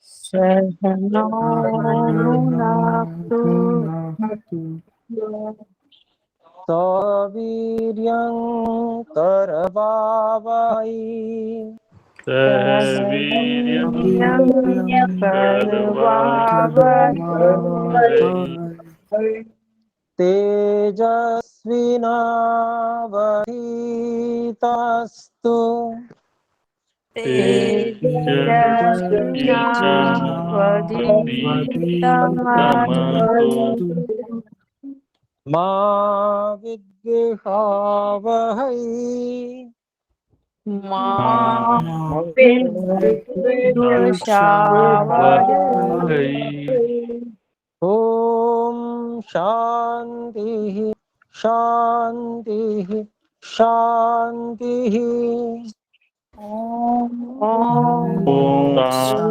सहनो भुनक्तु सवीर्यं करवावहै सहवीर्यं करवावहै तेजस्विनावधीतमस्तु तेजस्विनावधीतमस्तु मा विद्विषावहै मा विद्विषावहै ॐ शान्तिः शान्तिः शान्तिः। ॐ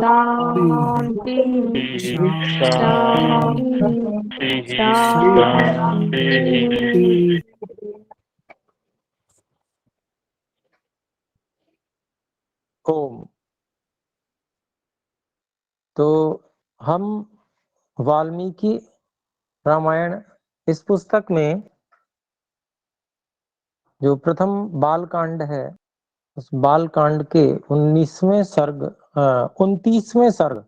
शान्ति शान्ति शान्ति। ओम। तो हम वाल्मीकि रामायण इस पुस्तक में जो प्रथम बाल कांड है उस बाल कांड के 19वें सर्ग 29वें सर्ग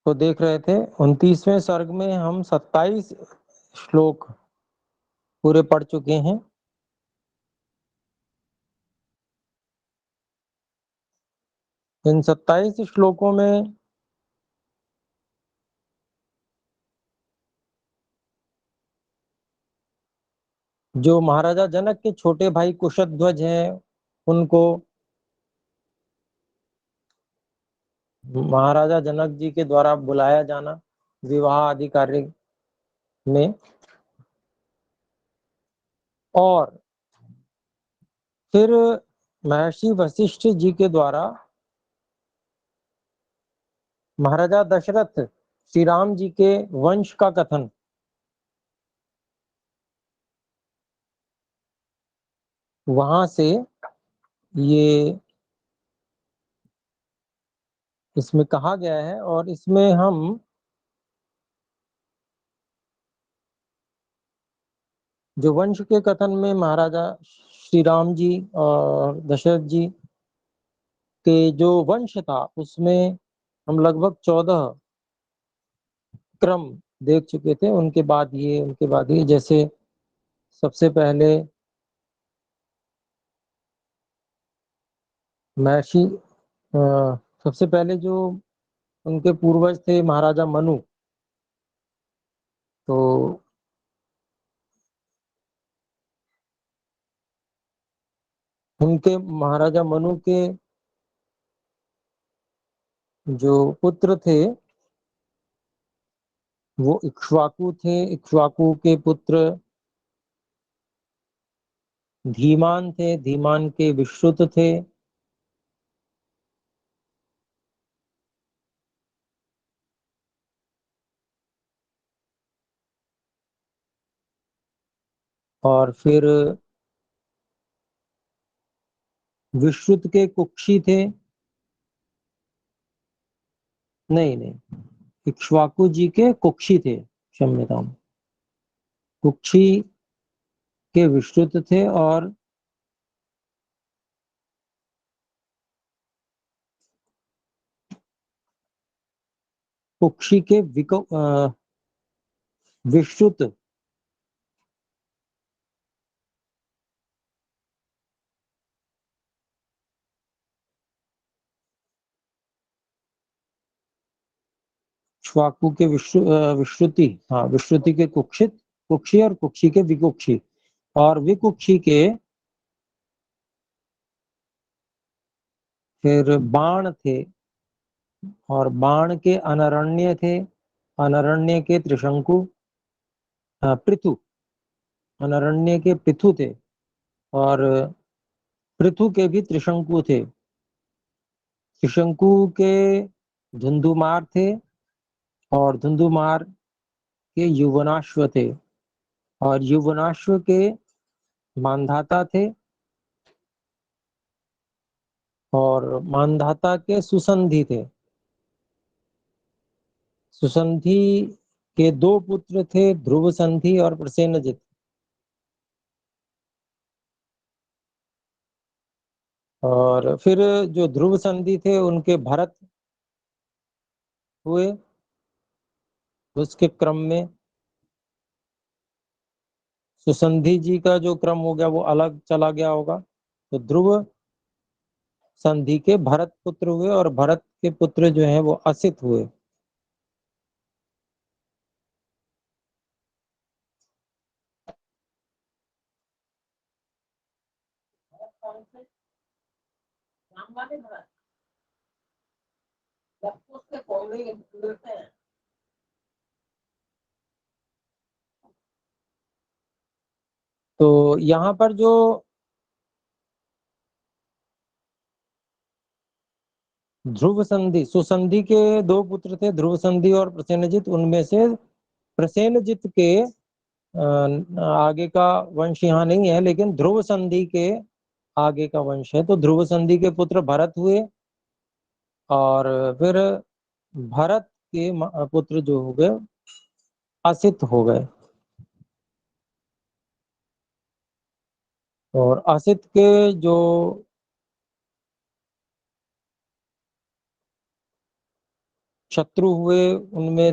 को देख रहे थे। 29वें सर्ग में हम 27 श्लोक पूरे पढ़ चुके हैं। इन 27 श्लोकों में जो महाराजा जनक के छोटे भाई कुशध्वज हैं उनको महाराजा जनक जी के द्वारा बुलाया जाना विवाह आदि कार्य में, और फिर महर्षि वशिष्ठ जी के द्वारा महाराजा दशरथ श्री राम जी के वंश का कथन। वहां से ये इसमें कहा गया है, और इसमें हम जो वंश के कथन में महाराजा श्री राम जी और दशरथ जी के जो वंश था उसमें हम लगभग 14 क्रम देख चुके थे। उनके बाद ये जैसे सबसे पहले महर्षि सबसे पहले जो उनके पूर्वज थे महाराजा मनु, तो उनके महाराजा मनु के जो पुत्र थे वो इक्ष्वाकु थे। इक्ष्वाकु के पुत्र धीमान थे, धीमान के विश्रुत थे, और फिर विश्रुत के कुक्षी थे। नहीं, इक्ष्वाकु जी के कुक्षी थे, क्षम्यताम, कुक्षी के विश्रुत थे और कुक्षी के विश्रुत इक्ष्वाकु के विश्रुति, हाँ, विश्रुति के कुक्षित कुक्षी और कुक्षी के विकुक्षी, और विकुक्षी के फिर बाण थे, और बाण के अनरण्य थे, अनरण्य के त्रिशंकु, पृथु, अनरण्य के पृथु थे, और पृथु के भी त्रिशंकु थे। त्रिशंकु के धुंधुमार थे, और धुंधुमार के युवनाश्व थे, और युवनाश्व के मानधाता थे, और मानधाता के सुसंधि थे। सुसंधि के दो पुत्र थे, ध्रुव संधि और प्रसेनजित। और फिर जो ध्रुव संधि थे उनके भरत हुए उसके क्रम में। सुसंधि जी का जो क्रम हो गया वो अलग चला गया होगा। तो ध्रुव संधि के भरत पुत्र हुए और भरत के पुत्र जो हैं वो असित हुए। तो यहाँ पर जो ध्रुव संधि, सुसंधि के दो पुत्र थे, ध्रुव संधि और प्रसेनजित। उनमें से प्रसेनजित के आगे का वंश यहाँ नहीं है, लेकिन ध्रुव संधि के आगे का वंश है। तो ध्रुव संधि के पुत्र भरत हुए और फिर भरत के पुत्र जो हो गए असित हो गए। और असित के जो शत्रु हुए उनमें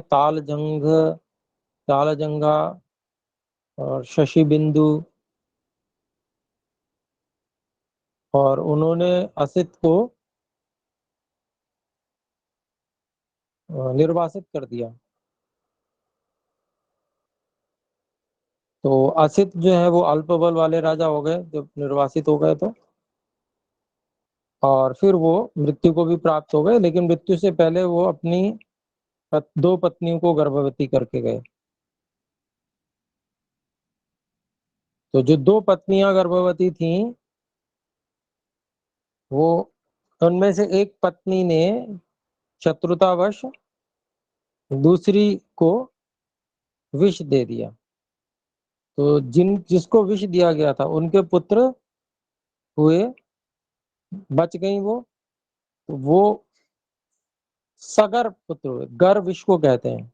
तालजंगा और शशि बिंदु। और उन्होंने असित को निर्वासित कर दिया। तो असित जो है वो अल्प बल वाले राजा हो गए जब निर्वासित हो गए। तो और फिर वो मृत्यु को भी प्राप्त हो गए, लेकिन मृत्यु से पहले वो अपनी दो पत्नियों को गर्भवती करके गए। तो जो दो पत्नियां गर्भवती थीं वो उनमें से एक पत्नी ने शत्रुतावश दूसरी को विष दे दिया। तो जिसको विष दिया गया था उनके पुत्र हुए, बच गई वो सगर पुत्र हुए। गर विष को कहते हैं।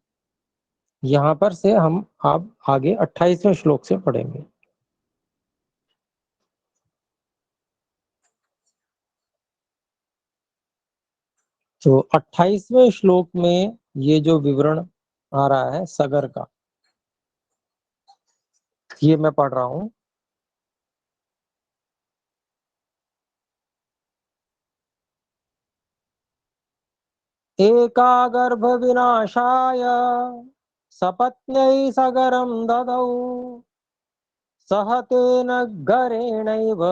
यहाँ पर से हम अब आगे 28वें श्लोक से पढ़ेंगे। तो 28वें श्लोक में ये जो विवरण आ रहा है सगर का, ये मैं पढ़ रहा हूं। एका गर्भ विनाशाय सपत्न्यै सगरं ददौ सह तेन गरेणैव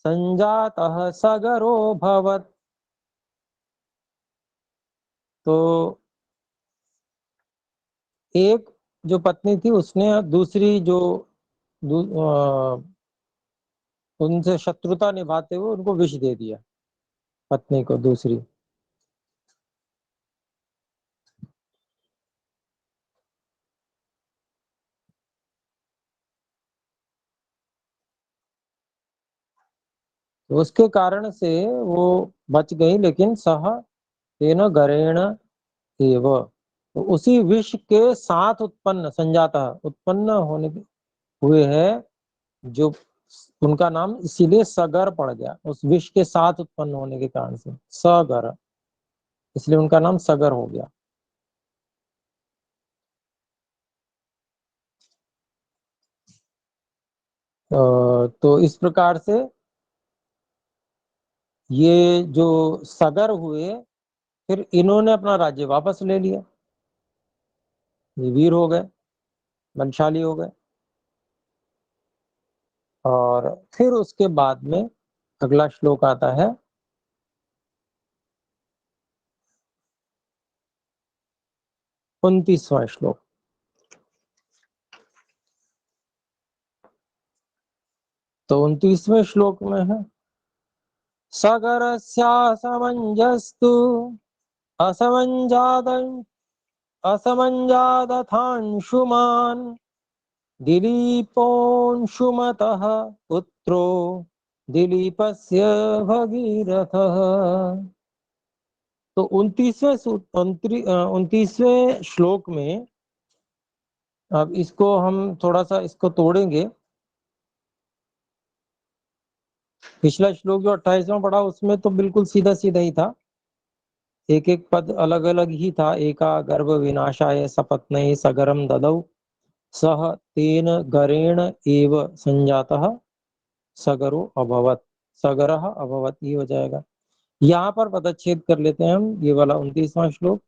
संजातः सगरोऽभवत्। तो एक जो पत्नी थी उसने दूसरी जो उनसे शत्रुता निभाते हुए उनको विष दे दिया, पत्नी को दूसरी। तो उसके कारण से वो बच गई, लेकिन सह तेन गरेण एव, तो उसी विष के साथ उत्पन्न संजाता उत्पन्न होने हुए है जो उनका नाम इसीलिए सगर पड़ गया, उस विष के साथ उत्पन्न होने के कारण से सगर, इसलिए उनका नाम सगर हो गया। तो इस प्रकार से ये जो सगर हुए फिर इन्होंने अपना राज्य वापस ले लिया, ये वीर हो गए, बलशाली हो गए। और फिर उसके बाद में अगला श्लोक आता है 29वां श्लोक। तो 29वें श्लोक में है सगरस्यासमंजस्तु असमंजाद असमंजादथांशुमान् दिलीपोऽंशुमतः पुत्रो दिलीपस्य भगीरथः। तो 29वें श्लोक में, अब इसको हम थोड़ा सा इसको तोड़ेंगे। पिछला श्लोक जो 28वां पढ़ा उसमें तो बिल्कुल सीधा सीधा ही था, एक एक पद अलग अलग ही था। एका गर्भ विनाशाय सपत्नये सगरम ददौ सह तेन गरेण एव संजातः सगरो अभवत। सगरः अभवत ये हो जाएगा। यहाँ पर पदच्छेद कर लेते हैं हम, ये वाला 29वां श्लोक।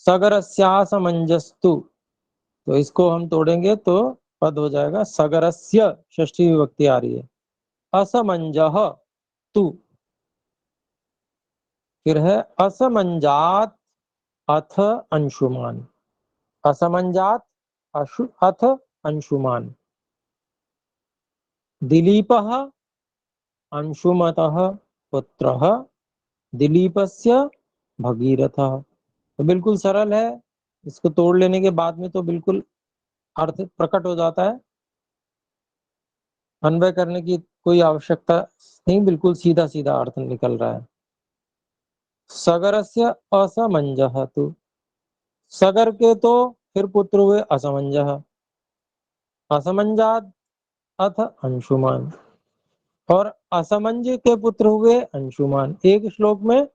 सगरस्यासमंजस्तु, तो इसको हम तोड़ेंगे तो पद हो जाएगा सगरस्य, षष्ठी विभक्ति आ रही है। असमंजह तु, फिर है असमंजात अथ अंशुमान। असमंजात अथ अंशुमान। दिलीपः अंशुमतः पुत्रः दिलीपस्य भगीरथः। तो बिल्कुल सरल है, इसको तोड़ लेने के बाद में तो बिल्कुल अर्थ प्रकट हो जाता है, अन्वय करने की कोई आवश्यकता नहीं, बिल्कुल सीधा सीधा अर्थ निकल रहा है। सगरस्य असमंजः तु, सगर के तो फिर पुत्र हुए असमंजः, असमंजात अथ अंशुमान, और असमंज के पुत्र हुए अंशुमान। एक श्लोक में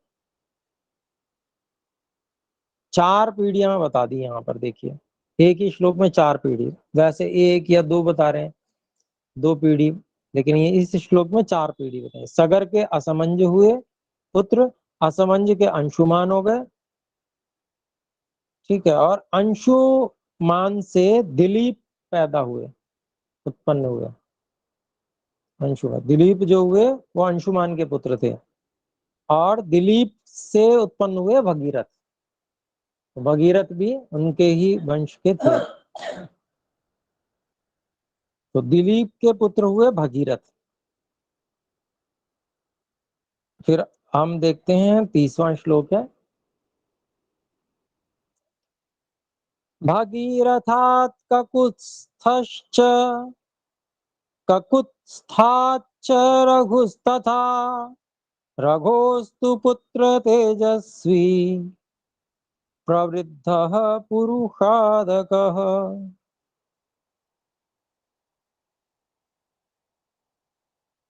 4 पीढ़ियां बता दी, यहाँ पर देखिए एक ही श्लोक में 4 पीढ़ी, वैसे एक या दो बता रहे हैं, 2 पीढ़ी, लेकिन ये इस श्लोक में 4 पीढ़ी बताए। सगर के असमंज हुए पुत्र, असमंज के अंशुमान हो गए, ठीक है, और अंशुमान से दिलीप पैदा हुए, उत्पन्न हुए। अंशुमान दिलीप जो हुए वो अंशुमान के पुत्र थे, और दिलीप से उत्पन्न हुए भगीरथ, भगीरथ भी उनके ही वंश के थे। तो दिलीप के पुत्र हुए भगीरथ। फिर हम देखते हैं 30वां श्लोक है। भगीरथात् ककुत्स्थश्च ककुत्स्थाच्च रघुस्तथा रघोस्तु पुत्र तेजस्वी प्रवृद्धः पुरुषादकः।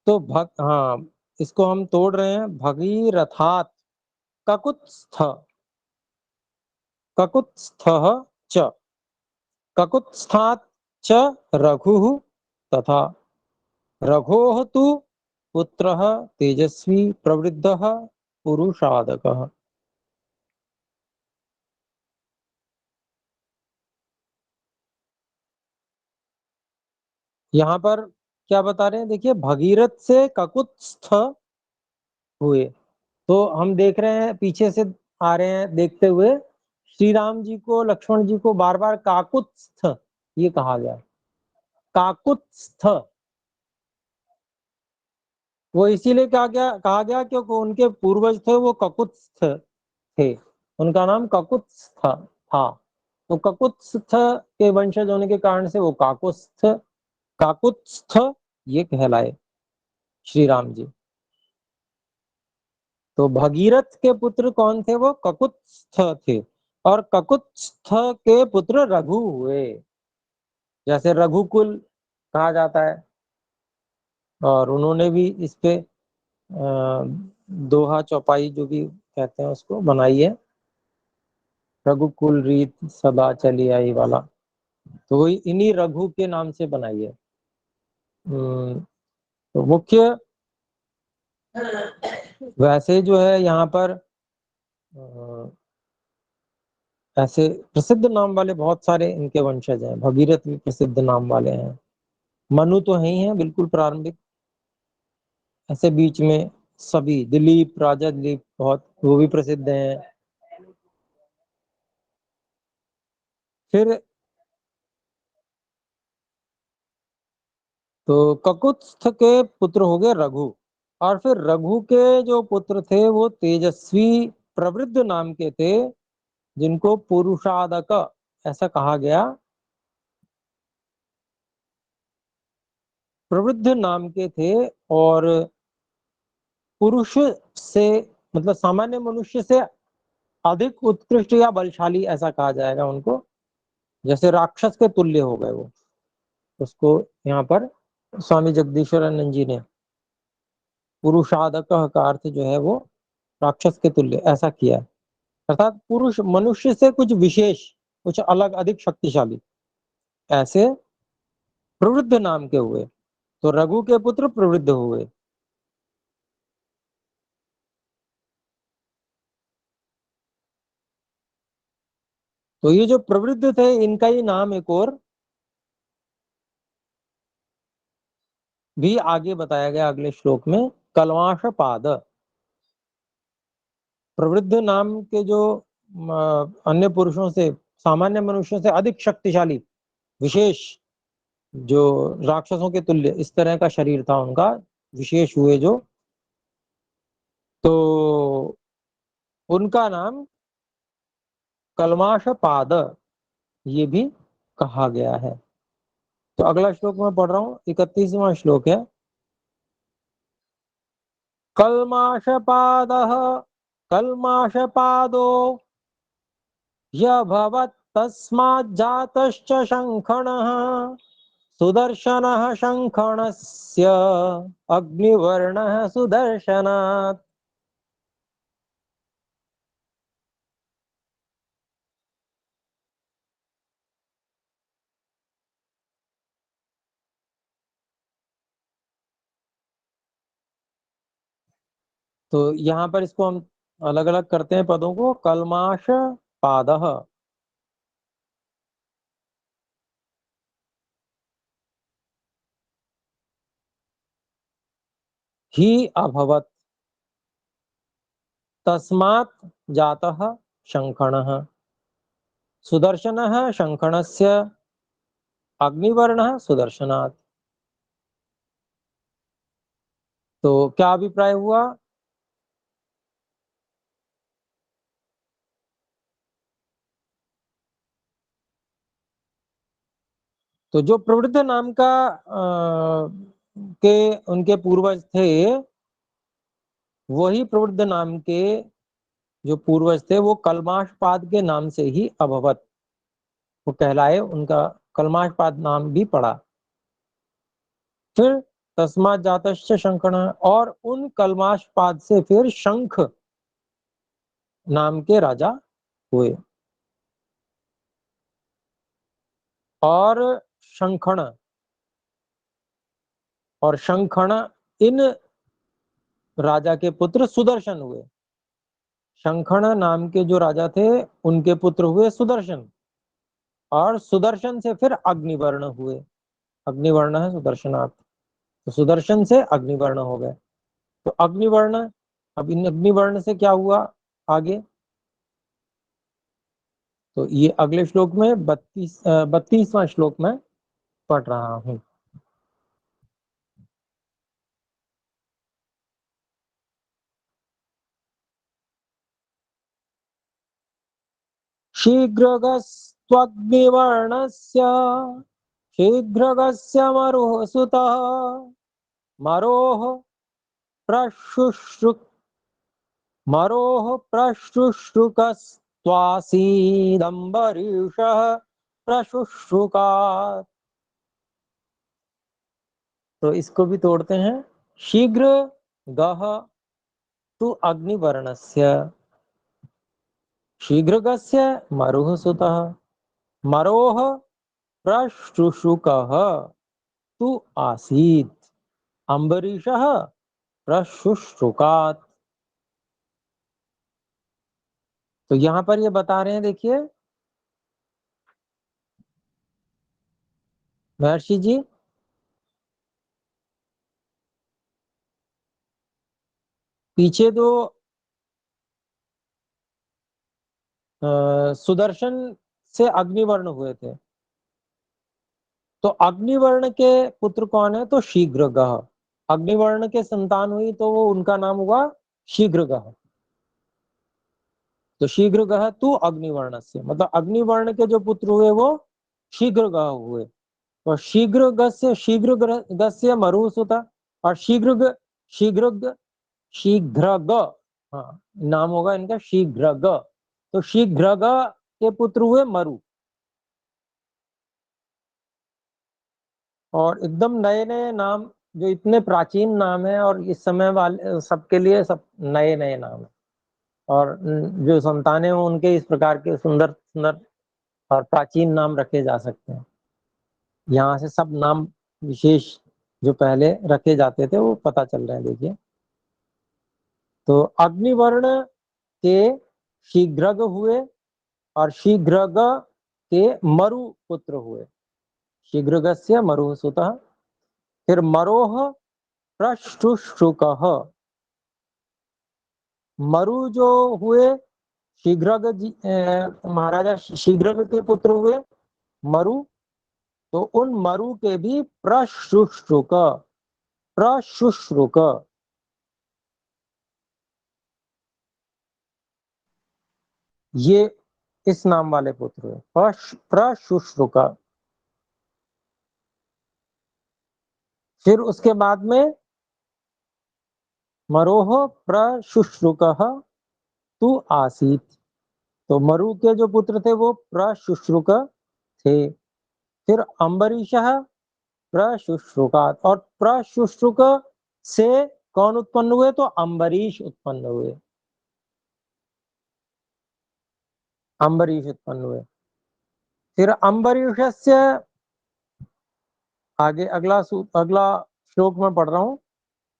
तो हाँ, इसको हम तोड़ रहे हैं। भगीरथात् ककुत्स्थ, ककुत्स्थः च, ककुत्स्थात् च रघुः तथा रघोः तु पुत्रः तेजस्वी प्रवृद्धः पुरुषादकः। यहाँ पर क्या बता रहे हैं, देखिए भगीरथ से ककुत्स्थ हुए, तो हम देख रहे हैं पीछे से आ रहे हैं देखते हुए, श्री राम जी को लक्ष्मण जी को बार बार काकुत्स्थ ये कहा गया। काकुत्स्थ वो इसीलिए कहा गया क्योंकि उनके पूर्वज थे वो ककुत्स्थ थे, उनका नाम ककुत्स्थ था। तो ककुत्स्थ के वंशज होने के कारण से वो काकुत्स्थ ये कहलाए श्री राम जी। तो भगीरथ के पुत्र कौन थे, वो ककुत्स्थ थे, और ककुत्स्थ के पुत्र रघु हुए, जैसे रघुकुल कहा जाता है। और उन्होंने भी इस पे दोहा चौपाई जो भी कहते हैं उसको बनाई है, रघुकुल रीत सदा चली आई वाला, तो वही इन्हीं रघु के नाम से बनाई है। तो मुख्य वैसे जो है यहाँ पर ऐसे प्रसिद्ध नाम वाले बहुत सारे इनके वंशज हैं, भगीरथ भी प्रसिद्ध नाम वाले हैं, मनु तो है ही है बिल्कुल प्रारंभिक, ऐसे बीच में सभी दिलीप, राजा दिलीप बहुत वो भी प्रसिद्ध हैं। फिर तो ककुत्स्थ के पुत्र हो गए रघु, और फिर रघु के जो पुत्र थे वो तेजस्वी प्रवृद्ध नाम के थे, जिनको पुरुषादक ऐसा कहा गया। प्रवृद्ध नाम के थे और पुरुष से मतलब सामान्य मनुष्य से अधिक उत्कृष्ट या बलशाली ऐसा कहा जाएगा उनको, जैसे राक्षस के तुल्य हो गए वो। उसको यहाँ पर स्वामी जगदीश्वरानंद जी ने पुरुषादक का अर्थ जो है वो राक्षस के तुल्य ऐसा किया है, अर्थात पुरुष मनुष्य से कुछ विशेष, कुछ अलग, अधिक शक्तिशाली ऐसे प्रवृद्ध नाम के हुए। तो रघु के पुत्र प्रवृद्ध हुए। तो ये जो प्रवृद्ध थे इनका ही नाम एक और भी आगे बताया गया अगले श्लोक में, कल्माश पाद। प्रवृद्ध नाम के जो अन्य पुरुषों से, सामान्य मनुष्यों से अधिक शक्तिशाली, विशेष, जो राक्षसों के तुल्य इस तरह का शरीर था उनका, विशेष हुए जो, तो उनका नाम कल्माश पाद ये भी कहा गया है। तो अगला श्लोक मैं पढ़ रहा हूं, 31वां श्लोक है। कल्माश पाद, कल्माश पादो यभवत् तस्माज्जातश्च शङ्खणः सुदर्शनः शङ्खणस्य अग्निवर्णः सुदर्शनात्। तो यहाँ पर इसको हम अलग अलग करते हैं पदों को। कल्माश पादः, ही अभवत् तस्मात् जातः शङ्खणः सुदर्शनः शङ्खणस्य अग्निवर्णः सुदर्शनात्। तो क्या अभिप्राय हुआ? तो जो प्रवृद्ध नाम का के उनके पूर्वज थे, वही प्रवृद्ध नाम के जो पूर्वज थे वो कल्माशपाद के नाम से ही अभवत वो कहलाए, उनका कल्माशपाद नाम भी पड़ा। फिर तस्मात् जातश्च शंखण, और उन कल्माशपाद से फिर शंख नाम के राजा हुए। और शंखण और शंखण इन राजा के पुत्र सुदर्शन हुए। शंखण नाम के जो राजा थे उनके पुत्र हुए सुदर्शन, और सुदर्शन से फिर अग्निवर्ण हुए। अग्निवर्ण है सुदर्शनाथ, तो सुदर्शन से अग्निवर्ण हो गए। तो अग्निवर्ण, अब इन अग्निवर्ण से क्या हुआ आगे, तो ये अगले श्लोक में 32वां श्लोक में पढ़ रहा हूं। शीघ्रगस्त्वग्निवर्णस्य शीघ्रगस्य मरुः सुतः मरोः प्रशुश्रुक मरोः प्रशुश्रुकस्त्वासीदम्बरीषः प्रशुश्रुकात्। तो इसको भी तोड़ते हैं। शीघ्र गह तु अग्निवर्णस्य शीघ्रगस्य मरुः सुतः मरोः प्रशुश्रुकः तु आसीत् अम्बरीषः प्रशुश्रुकात्। तो यहां पर ये बता रहे हैं, देखिए महर्षि जी, पीछे दो सुदर्शन से अग्निवर्ण हुए थे, तो अग्निवर्ण के पुत्र कौन है? तो शीघ्रगह। अग्निवर्ण के संतान हुई तो वो उनका नाम हुआ शीघ्रगह। तो शीघ्रगह तू अग्निवर्ण से, मतलब अग्निवर्ण के जो पुत्र हुए वो शीघ्रगह हुए। तो शीघ्रगस्य मरुसुता, और शीघ्रग, हाँ नाम होगा इनका शीघ्रग। तो शीघ्रग के पुत्र हुए मरु। और एकदम नए नए नाम, जो इतने प्राचीन नाम है और इस समय वाले सबके लिए सब नए नए नाम है। और जो संतानें हैं उनके इस प्रकार के सुंदर सुंदर और प्राचीन नाम रखे जा सकते हैं। यहाँ से सब नाम विशेष जो पहले रखे जाते थे वो पता चल रहे हैं, देखिए। तो अग्निवर्ण के शीघ्रग हुए, और शीघ्रग के मरु पुत्र हुए। शीघ्रगस्य मरु सुतः। फिर मरोह प्रशुश्रुक। मरु जो हुए, शीघ्रग महाराजा शीघ्रग के पुत्र हुए मरु। तो उन मरु के भी प्रशुश्रुक, प्रशुश्रुक, ये इस नाम वाले पुत्र हुए प्रशुश्रुक। फिर उसके बाद में मरोह प्रशुश्रुक तु आसीत। तो मरु के जो पुत्र थे वो प्रशुश्रुक थे। फिर अम्बरीश प्रशुश्रुकात, और प्रशुश्रुक से कौन उत्पन्न हुए? तो अम्बरीश उत्पन्न हुए, अम्बरीश उत्पन्न हुए। फिर अम्बरीशस्य, आगे अगला श्लोक में पढ़ रहा हूं।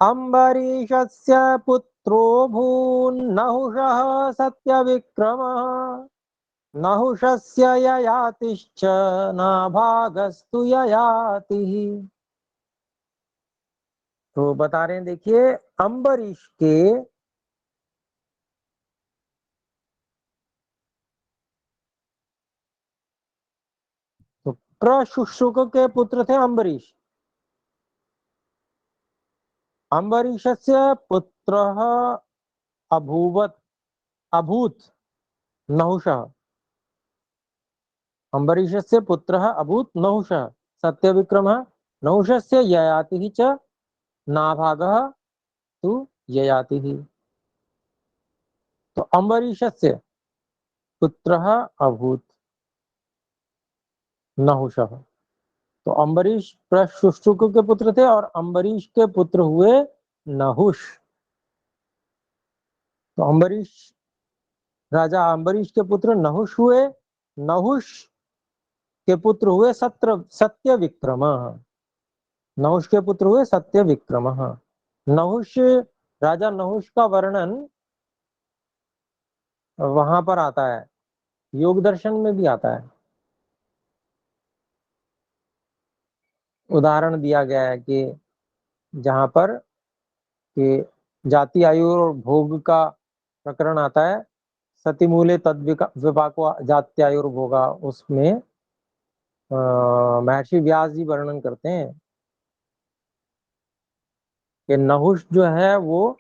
अम्बरीशस्य पुत्रो भून्नहुषः सत्यविक्रमः। नहुषस्य ययातिश्च नाभागस्तु ययातिः। तो बता रहे हैं, देखिए, अम्बरीश के तो प्रशुश्रुक के पुत्र थे अम्बरीश। अम्बरीशस्य पुत्रः अभूवत् अभूत नहुषः। अम्बरीशस्य पुत्रः अभूत नहुषः सत्यविक्रमः। नहुषस्य ययातिः च नाभागः तु ययातिः। तो अम्बरीशस्य पुत्रः अभूत नहुषः। तो अम्बरीश प्रशुश्रुक के पुत्र थे, और अम्बरीश के पुत्र हुए नहुष। तो अम्बरीश, राजा अम्बरीश के पुत्र नहुष हुए। नहुष के पुत्र हुए सत्य विक्रम। नहुष के पुत्र हुए सत्य विक्रम। नहुष, राजा नहुष का वर्णन वहां पर आता है, योग दर्शन में भी आता है। उदाहरण दिया गया है कि जहां पर कि जाति आयु और भोग का प्रकरण आता है, सतिमूले तद विपाको जात्यायुर्भोगा, उसमें महर्षि व्यास जी वर्णन करते हैं कि नहुष जो है वो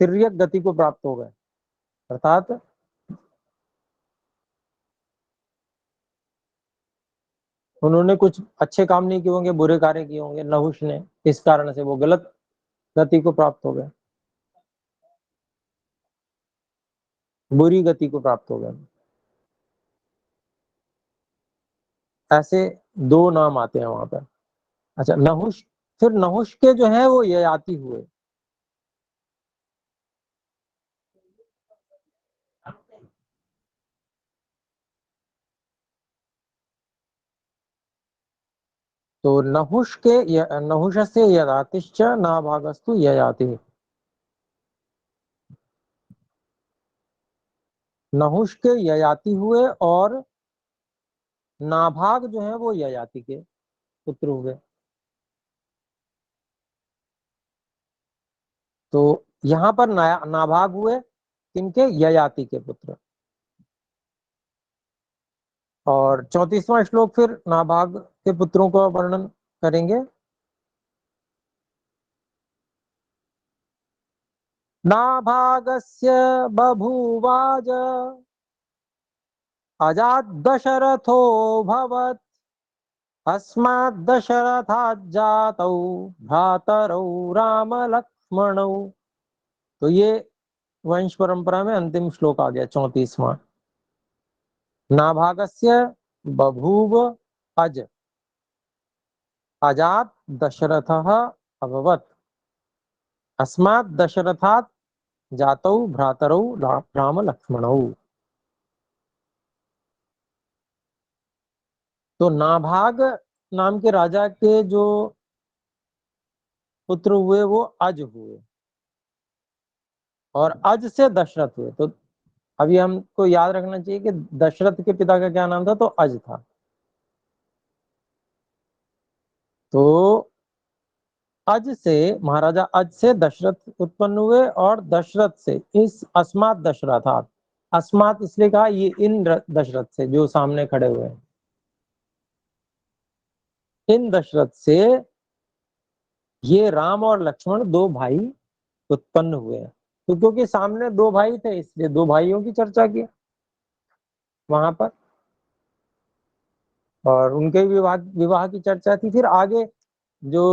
तिर्यक गति को प्राप्त हो गए। अर्थात उन्होंने कुछ अच्छे काम नहीं किए होंगे, बुरे कार्य किए होंगे नहुष ने, इस कारण से वो गलत गति को प्राप्त हो गए, बुरी गति को प्राप्त हो गए। ऐसे दो नाम आते हैं वहां पर। अच्छा, नहुष, फिर नहुष के जो है वो ययाति हुए। तो नहुष से यदातिश्च नाभागस्तु ययाति। नहुष के ययाति हुए, और नाभाग जो है वो ययाति के पुत्र हुए। तो यहाँ पर नाभाग हुए किनके? ययाति के पुत्र। और 34वां श्लोक फिर नाभाग के पुत्रों का वर्णन करेंगे। नाभागस्य बभूवाज अजात दशरथो भवत् अस्मात् दशरथात् जातौ भ्रातरौ राम लक्ष्मणौ। तो ये वंश परंपरा में अंतिम श्लोक आ गया 34वां। नाभागस्य बभूव अज अजात दशरथः अभवत् अस्मात् दशरथात् जातौ भ्रातरौ राम लक्ष्मणौ। तो नाभाग नाम के राजा के जो पुत्र हुए वो अज हुए और अज से दशरथ हुए। तो अभी हमको याद रखना चाहिए कि दशरथ के पिता का क्या नाम था, तो अज था। तो अज से महाराजा अज से दशरथ उत्पन्न हुए और दशरथ से इस अस्मात दशरथात, अस्मात इसलिए कहा ये इन दशरथ से जो सामने खड़े हुए हैं, इन दशरथ से ये राम और लक्ष्मण दो भाई उत्पन्न हुए हैं। तो क्योंकि सामने दो भाई थे इसलिए दो भाइयों की चर्चा की वहां पर और उनके विवाह विवाह की चर्चा थी। फिर आगे जो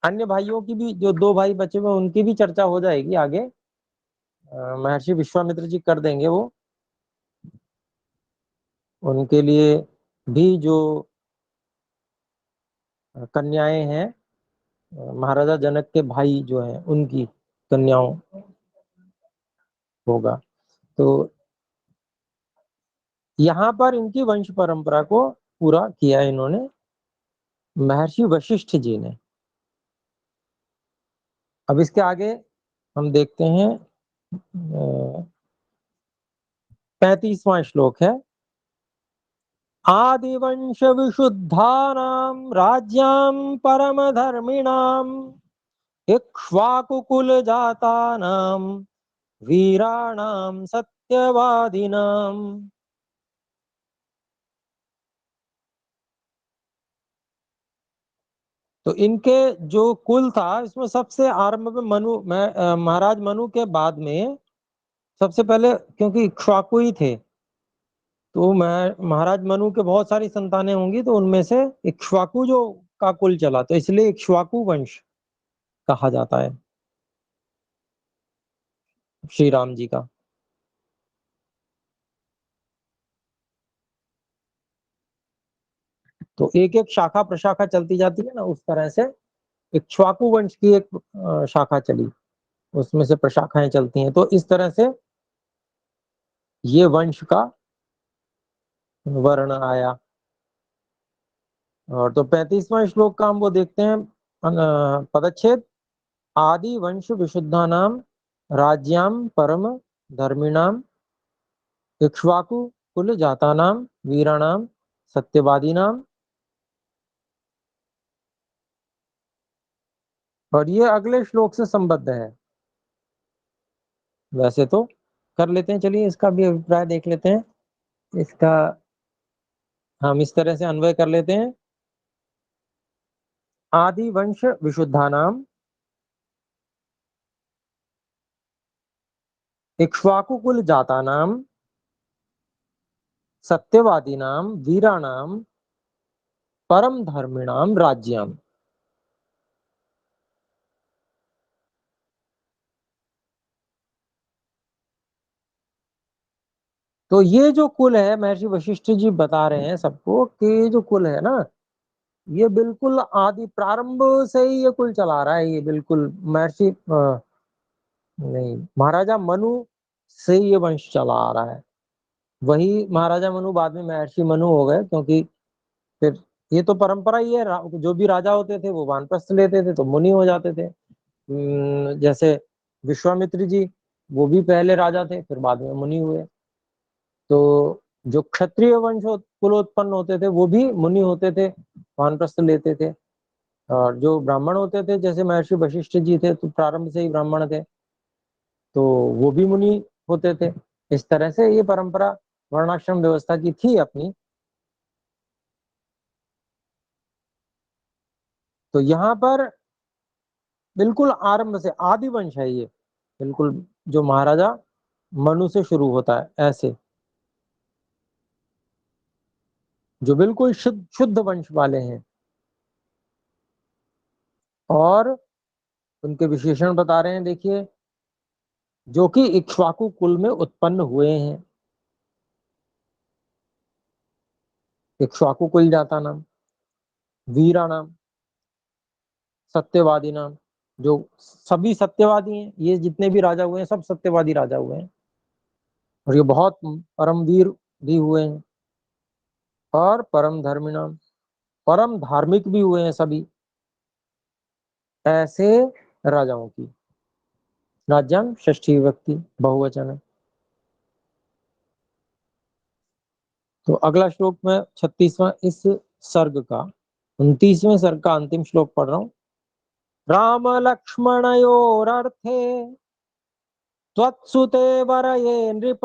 अन्य भाइयों की भी, जो दो भाई बचे हुए उनकी भी चर्चा हो जाएगी आगे। महर्षि विश्वामित्र जी कर देंगे वो, उनके लिए भी जो कन्याएं हैं महाराजा जनक के भाई जो हैं उनकी कन्याओं होगा। तो यहाँ पर इनकी वंश परंपरा को पूरा किया इन्होंने महर्षि वशिष्ठ जी ने। अब इसके आगे हम देखते हैं 35वां श्लोक है। आदिवंश विशुद्धानां राज्यां परम धर्मिणां इक्ष्वाकुकुल जातानां वीराणां सत्यवादिनां। तो इनके जो कुल था इसमें सबसे आरंभ में महाराज मनु के बाद में सबसे पहले, क्योंकि इक्ष्वाकु ही थे, तो मैं महाराज मनु के बहुत सारी संतानें होंगी तो उनमें से इक्ष्वाकु जो का कुल चला, तो इसलिए इक्ष्वाकु वंश कहा जाता है श्री राम जी का। तो एक एक शाखा प्रशाखा चलती जाती है ना, उस तरह से इक्ष्वाकु वंश की एक शाखा चली, उसमें से प्रशाखाएं चलती हैं। तो इस तरह से ये वंश का वर्ण आया। और तो 35वां श्लोक का हम वो देखते हैं पदच्छेद। आदि वंश विशुद्धा नाम राज्याम परम धर्मिणाम इक्ष्वाकु कुल जाता नाम वीराणाम सत्यवादी नाम। और ये अगले श्लोक से संबद्ध है। वैसे तो कर लेते हैं, चलिए इसका भी अभिप्राय देख लेते हैं। इसका हम इस तरह से अन्वय कर लेते हैं। आदि वंश विशुद्धा नाम इक्ष्वाकु कुल जाता नाम सत्यवादी नाम वीराणाम परम धर्मिणाम राज्यम। तो ये जो कुल है महर्षि वशिष्ठ जी बता रहे हैं सबको कि ये जो कुल है ना, ये बिल्कुल आदि प्रारंभ से ही ये कुल चला रहा है। ये बिल्कुल महर्षि नहीं, महाराजा मनु से ये वंश चला आ रहा है। वही महाराजा मनु बाद में महर्षि मनु हो गए, क्योंकि फिर ये तो परंपरा ही है, जो भी राजा होते थे वो वानप्रस्थ लेते थे तो मुनि हो जाते थे। जैसे विश्वामित्र जी, वो भी पहले राजा थे फिर बाद में मुनि हुए। तो जो क्षत्रिय वंश कुल उत्पन्न होते थे वो भी मुनि होते थे, वानप्रस्थ लेते थे। और जो ब्राह्मण होते थे जैसे महर्षि वशिष्ठ जी थे तो प्रारंभ से ही ब्राह्मण थे, तो वो भी मुनि होते थे। इस तरह से ये परंपरा वर्णाश्रम व्यवस्था की थी अपनी। तो यहाँ पर बिल्कुल आरंभ से आदि वंश है ये, बिल्कुल जो महाराजा मनु से शुरू होता है ऐसे। जो बिल्कुल शुद्ध शुद्ध वंश वाले हैं, और उनके विशेषण बता रहे हैं। देखिए, जो कि इक्ष्वाकु कुल में उत्पन्न हुए हैं। इक्ष्वाकु कुल जाता नाम, वीरा नाम, सत्यवादी नाम, जो सभी सत्यवादी हैं। ये जितने भी राजा हुए हैं सब सत्यवादी राजा हुए हैं, और ये बहुत परमवीर भी हुए हैं। और परम धर्मी नाम, परम धार्मिक भी हुए हैं सभी। ऐसे राजाओं की राज्यम षष्ठी विभक्ति बहुवचन है। तो अगला श्लोक में 36वां इस सर्ग का 29वें सर्ग का अंतिम श्लोक पढ़ रहा हूं। राम लक्ष्मणयोरर्थे त्वत्सुते वरये नृप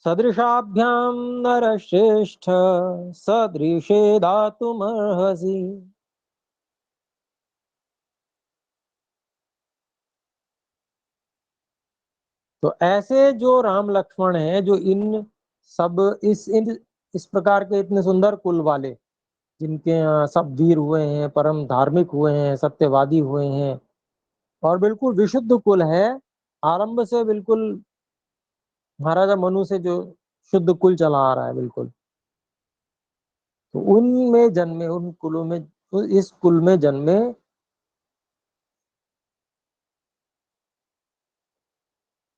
सदृशाभ्यां नरश्रेष्ठ सदृशे दातुमर्हसि। तो ऐसे जो राम लक्ष्मण हैं, जो इन सब इस प्रकार के इतने सुंदर कुल वाले, जिनके यहाँ सब वीर हुए हैं, परम धार्मिक हुए हैं, सत्यवादी हुए हैं, और बिल्कुल विशुद्ध कुल है, आरंभ से बिल्कुल महाराजा मनु से जो शुद्ध कुल चला आ रहा है बिल्कुल। तो उनमें जन्मे, उन कुलों में, इस कुल में जन्मे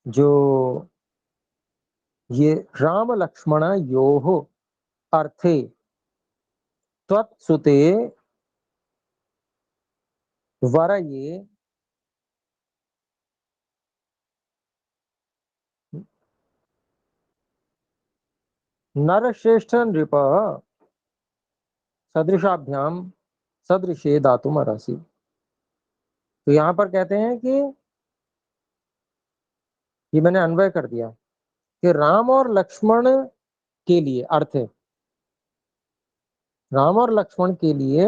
जो ये राम लक्ष्मण योः अर्थे त्वत्सुते वरये नरश्रेष्ठ नृप सदृशाभ्याम सदृशे दातुम अर्हसि। तो यहाँ पर कहते हैं कि ये मैंने अन्वय कर दिया कि राम और लक्ष्मण के लिए अर्थ है, राम और लक्ष्मण के लिए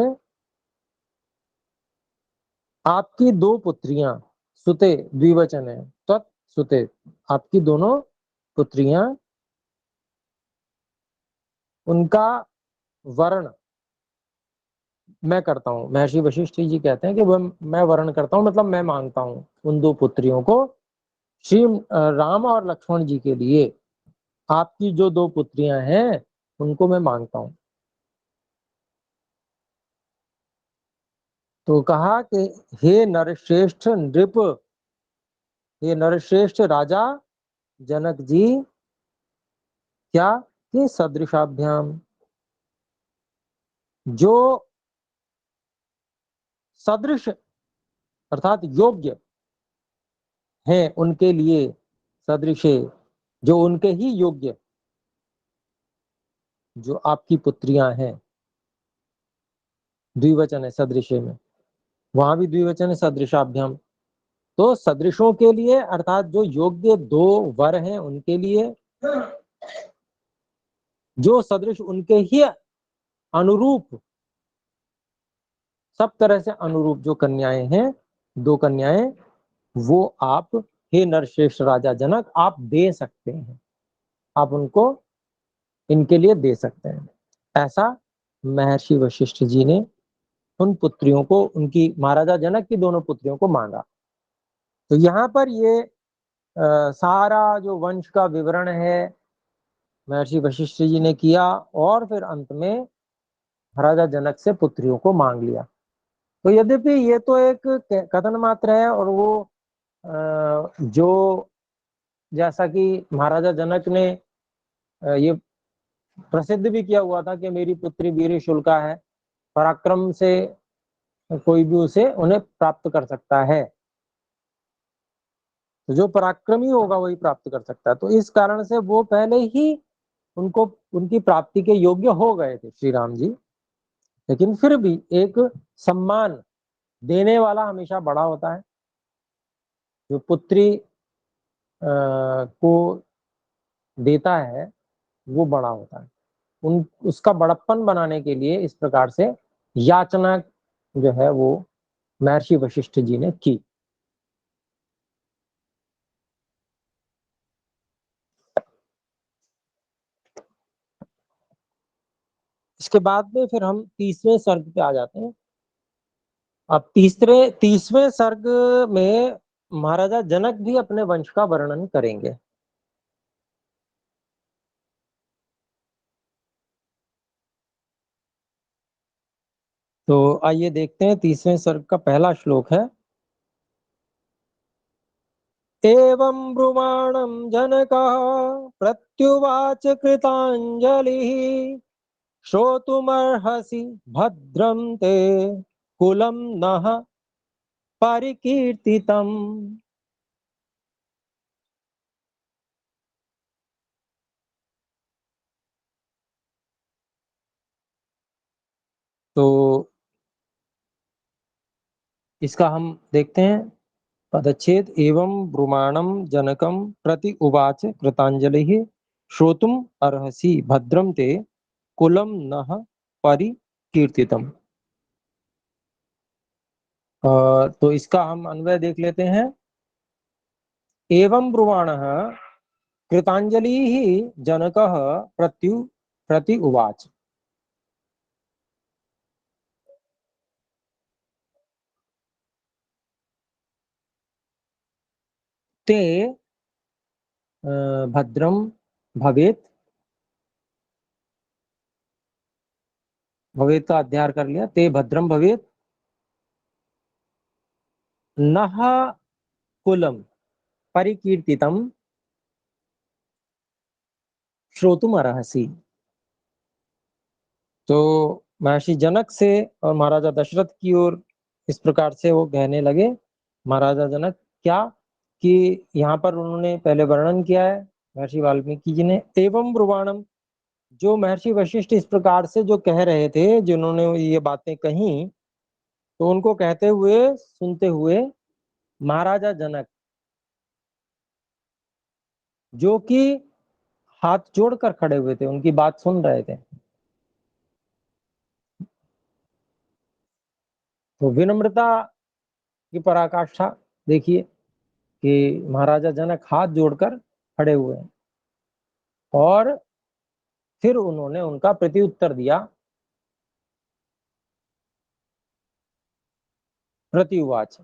आपकी दो पुत्रियां, सुते द्विवचन है, तत् सुते, आपकी दोनों पुत्रियां, उनका वर्ण मैं करता हूँ। महर्षि वशिष्ठ जी कहते हैं कि वह मैं वर्ण करता हूँ, मतलब मैं मांगता हूँ उन दो पुत्रियों को, श्री राम और लक्ष्मण जी के लिए आपकी जो दो पुत्रियां हैं उनको मैं मांगता हूँ। तो कहा कि हे नरश्रेष्ठ नृप, हे नरश्रेष्ठ राजा जनक जी, क्या कि सदृशाभ्याम, जो सदृश अर्थात योग्य हैं उनके लिए, सदृशे जो उनके ही योग्य, जो आपकी पुत्रियां हैं, द्विवचन है सदृशे में, वहां भी द्विवचन है सदृशाभ्याम। तो सदृशों के लिए अर्थात जो योग्य दो वर हैं उनके लिए, जो सदृश उनके ही अनुरूप, सब तरह से अनुरूप जो कन्याएं हैं, दो कन्याएं, वो आप हे नरश्रेष्ठ राजा जनक आप दे सकते हैं, आप उनको इनके लिए दे सकते हैं। ऐसा महर्षि वशिष्ठ जी ने उन पुत्रियों को, उनकी महाराजा जनक की दोनों पुत्रियों को मांगा। तो यहाँ पर ये सारा जो वंश का विवरण है महर्षि वशिष्ठ जी ने किया, और फिर अंत में महाराजा जनक से पुत्रियों को मांग लिया। तो यद्यपि ये तो एक कथन मात्र है, और वो जो जैसा कि महाराजा जनक ने ये प्रसिद्ध भी किया हुआ था कि मेरी पुत्री वीर शुल्का है, पराक्रम से कोई भी उसे उन्हें प्राप्त कर सकता है, तो जो पराक्रमी होगा वही प्राप्त कर सकता है। तो इस कारण से वो पहले ही उनको उनकी प्राप्ति के योग्य हो गए थे श्री राम जी। लेकिन फिर भी एक सम्मान देने वाला हमेशा बड़ा होता है। जो पुत्री को देता है वो बड़ा होता है। उन उसका बड़प्पन बनाने के लिए इस प्रकार से याचना जो है वो महर्षि वशिष्ठ जी ने की। इसके बाद में फिर हम तीसरे सर्ग पे आ जाते हैं। अब तीसवें सर्ग में महाराजा जनक भी अपने वंश का वर्णन करेंगे। तो आइए देखते हैं, तीसवें सर्ग का पहला श्लोक है। एवं ब्रुवाणं जनकः प्रत्युवाच कृताञ्जलिः श्रोतुमर्हसि भद्रं ते कुलं नः परिकीर्तितम्। तो इसका हम देखते हैं पदच्छेद। एवं ब्रुमाणं जनकं प्रति उवाच कृताञ्जलिः श्रोतुम अर्हसि भद्रं ते कुलं नः परिकीर्तितम्। तो इसका हम अन्वय देख लेते हैं। एवं ब्रुवाणः कृताञ्जलिः जनकः प्रति उवाच। ते भद्रम भवेत, भवेत का अध्यार कर लिया, ते भद्रम भवेत नः कुलम परिकीर्तितम श्रोतुम अर्हसि। तो महर्षि जनक से और महाराजा दशरथ की ओर इस प्रकार से वो कहने लगे। महाराजा जनक क्या, कि यहाँ पर उन्होंने पहले वर्णन किया है महर्षि वाल्मीकि जी ने। एवं ब्रुवाणम, जो महर्षि वशिष्ठ इस प्रकार से जो कह रहे थे, जिन्होंने ये बातें कही, तो उनको कहते हुए सुनते हुए महाराजा जनक, जो कि हाथ जोड़कर खड़े हुए थे, उनकी बात सुन रहे थे। तो विनम्रता की पराकाष्ठा देखिए कि महाराजा जनक हाथ जोड़कर खड़े हुए हैं और फिर उन्होंने उनका प्रत्युत्तर दिया। प्रतिउवाच,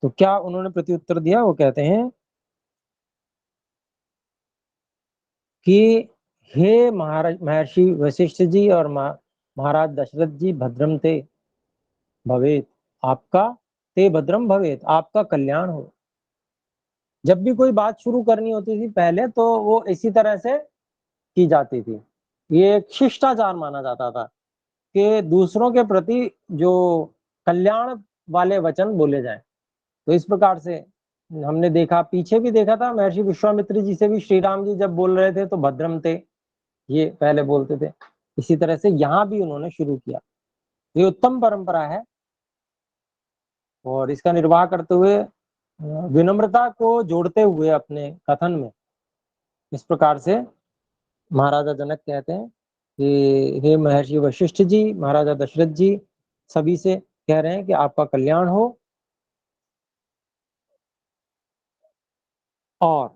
तो क्या उन्होंने प्रत्युत्तर दिया? वो कहते हैं कि हे महाराज महर्षि वशिष्ठ जी और महाराज दशरथ जी, भद्रम ते भवेत, आपका ते भद्रम भवेत, आपका कल्याण हो। जब भी कोई बात शुरू करनी होती थी पहले, तो वो इसी तरह से की जाती थी। ये एक शिष्टाचार माना जाता था कि दूसरों के प्रति जो कल्याण वाले वचन बोले जाएं। तो इस प्रकार से हमने देखा, पीछे भी देखा था, महर्षि विश्वामित्र जी से भी श्री राम जी जब बोल रहे थे तो भद्रम थे ये पहले बोलते थे। इसी तरह से यहाँ भी उन्होंने शुरू किया। ये उत्तम परंपरा है और इसका निर्वाह करते हुए विनम्रता को जोड़ते हुए अपने कथन में इस प्रकार से महाराजा जनक कहते हैं कि हे महर्षि वशिष्ठ जी, महाराजा दशरथ जी, सभी से कह रहे हैं कि आपका कल्याण हो। और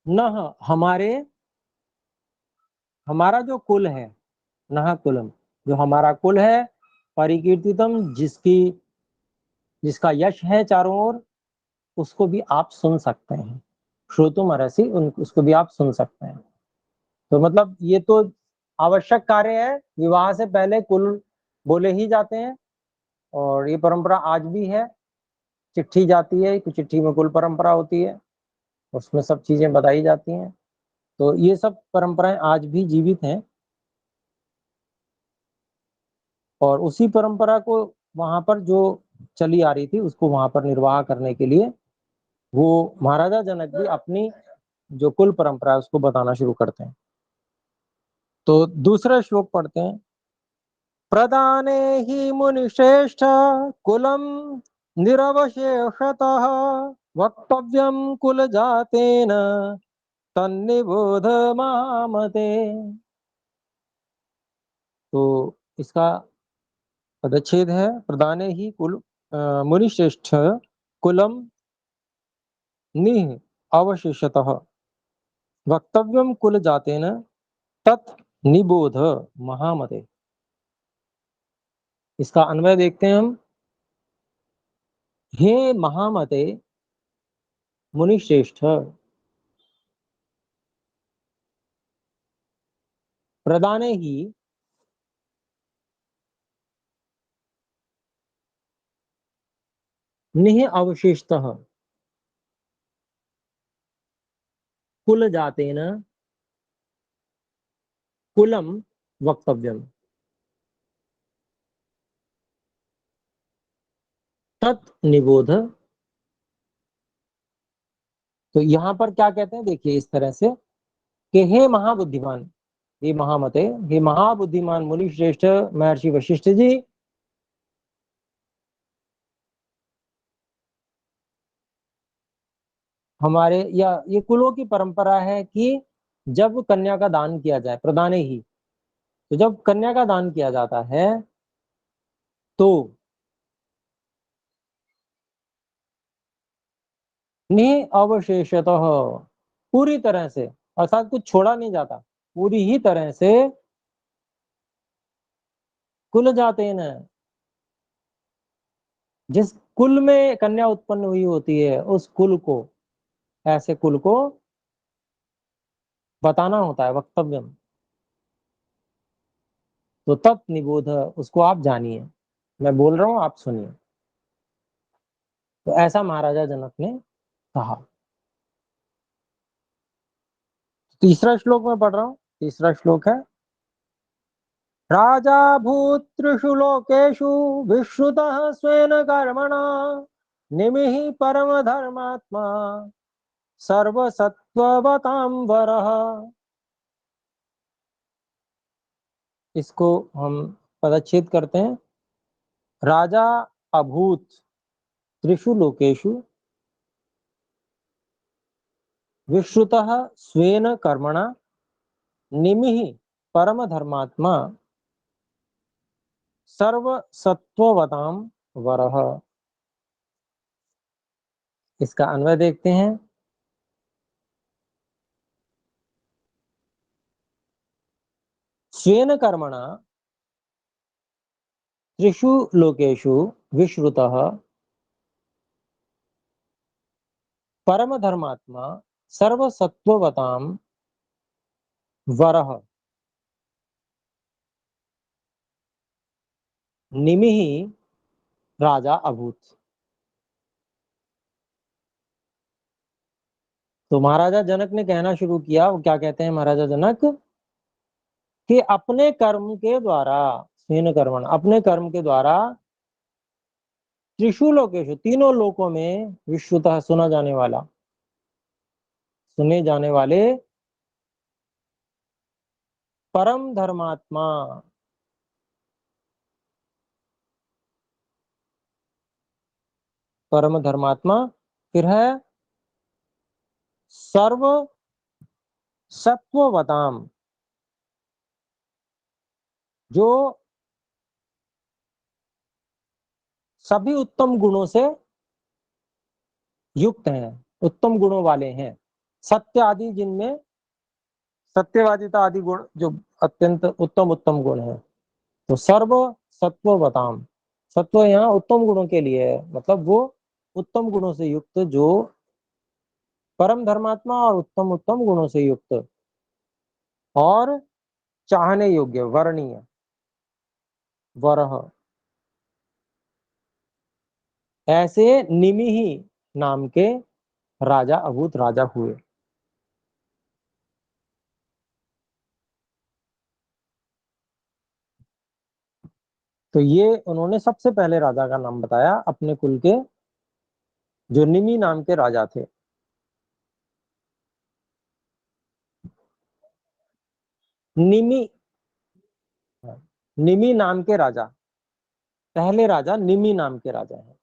न हमारे, हमारा जो कुल है, नह कुलम, जो हमारा कुल है, परिकीर्तितम, जिसका यश है चारों ओर, उसको भी आप सुन सकते हैं। श्रोतुम अर्हसि, उसको भी आप सुन सकते हैं। तो मतलब ये तो आवश्यक कार्य है, विवाह से पहले कुल बोले ही जाते हैं और ये परंपरा आज भी है। चिट्ठी जाती है, चिट्ठी में कुल परंपरा होती है, उसमें सब चीजें बताई जाती हैं। तो ये सब परंपराएं आज भी जीवित हैं और उसी परंपरा को वहां पर जो चली आ रही थी उसको वहां पर निर्वाह करने के लिए वो महाराजा जनक भी अपनी जो कुल परंपरा है उसको बताना शुरू करते हैं। तो दूसरा श्लोक पढ़ते हैं। प्रदाने हि मुनिश्रेष्ठ कुलम निरवशेषतः वक्तव्यम कुल जातेन तन्निबोध मामते। तो इसका पदच्छेद है। प्रदाने ही कुल मुनिश्रेष्ठ कुलम निः अवशेषतः वक्तव्यम कुल जातेन तत् निबोध महामते। इसका अन्वय देखते हैं हम। हे महामते मुनिश्रेष्ठ, प्रदाने ही निह अवशिष्टः कुल जातेन कुलम वक्तव्यम तत् निबोध। तो यहाँ पर क्या कहते हैं, देखिए इस तरह से कि हे महाबुद्धिमान, हे महामते, हे महाबुद्धिमान मुनि श्रेष्ठ महर्षि वशिष्ठ जी, हमारे या ये कुलों की परंपरा है कि जब कन्या का दान किया जाए, प्रदाने ही, तो जब कन्या का दान किया जाता है तो निअवशेषतः, पूरी तरह से, अर्थात कुछ छोड़ा नहीं जाता, पूरी ही तरह से कुल जाते न, जिस कुल में कन्या उत्पन्न हुई होती है उस कुल को, ऐसे कुल को बताना होता है, वक्तव्यम। तो तत् निबोध, उसको आप जानिए, मैं बोल रहा हूं आप सुनिए। तो ऐसा महाराजा जनक ने कहा। तीसरा श्लोक में पढ़ रहा हूं। तीसरा श्लोक है, राजा भूत्रिषु लोकेषु विश्रुतः स्वेन कर्मणा निमिः परम धर्मात्मा सर्वसत्ववतां वरः। इसको हम पदच्छेद करते हैं। राजा अभूत त्रिषु लोकेषु विश्रुतः स्वेन कर्मणा निमिः परम धर्मात्मा सर्वसत्ववतां वरः। इसका अन्वय देखते हैं। स्वेन कर्मणा त्रिषु लोकेषु विश्रुतः परम धर्मात्मा सर्वसत्ववतां वरः निमिः राजा अभूत। तो महाराजा जनक ने कहना शुरू किया। वो क्या कहते हैं महाराजा जनक कि अपने कर्म के द्वारा, स्वेन कर्मण, अपने कर्म के द्वारा त्रिशु लोकेशु, तीनों लोकों में, विश्वतः, सुना जाने वाला, सुने जाने वाले परम धर्मात्मा, परम धर्मात्मा, फिर है सर्व सत्ववताम, जो सभी उत्तम गुणों से युक्त हैं, उत्तम गुणों वाले हैं, सत्य आदि, जिनमें सत्यवादिता आदि गुण जो अत्यंत उत्तम उत्तम गुण है। तो सर्व सत्ववताम, सत्व यहाँ उत्तम गुणों के लिए है, मतलब वो उत्तम गुणों से युक्त, जो परम धर्मात्मा और उत्तम उत्तम गुणों से युक्त और चाहने योग्य, वर्णीय, वरह, ऐसे निमिहि नाम के राजा अभूत राजा हुए। तो ये उन्होंने सबसे पहले राजा का नाम बताया अपने कुल के, जो निमि नाम के राजा थे। निमि, निमि नाम के राजा, पहले राजा निमि नाम के राजा हैं।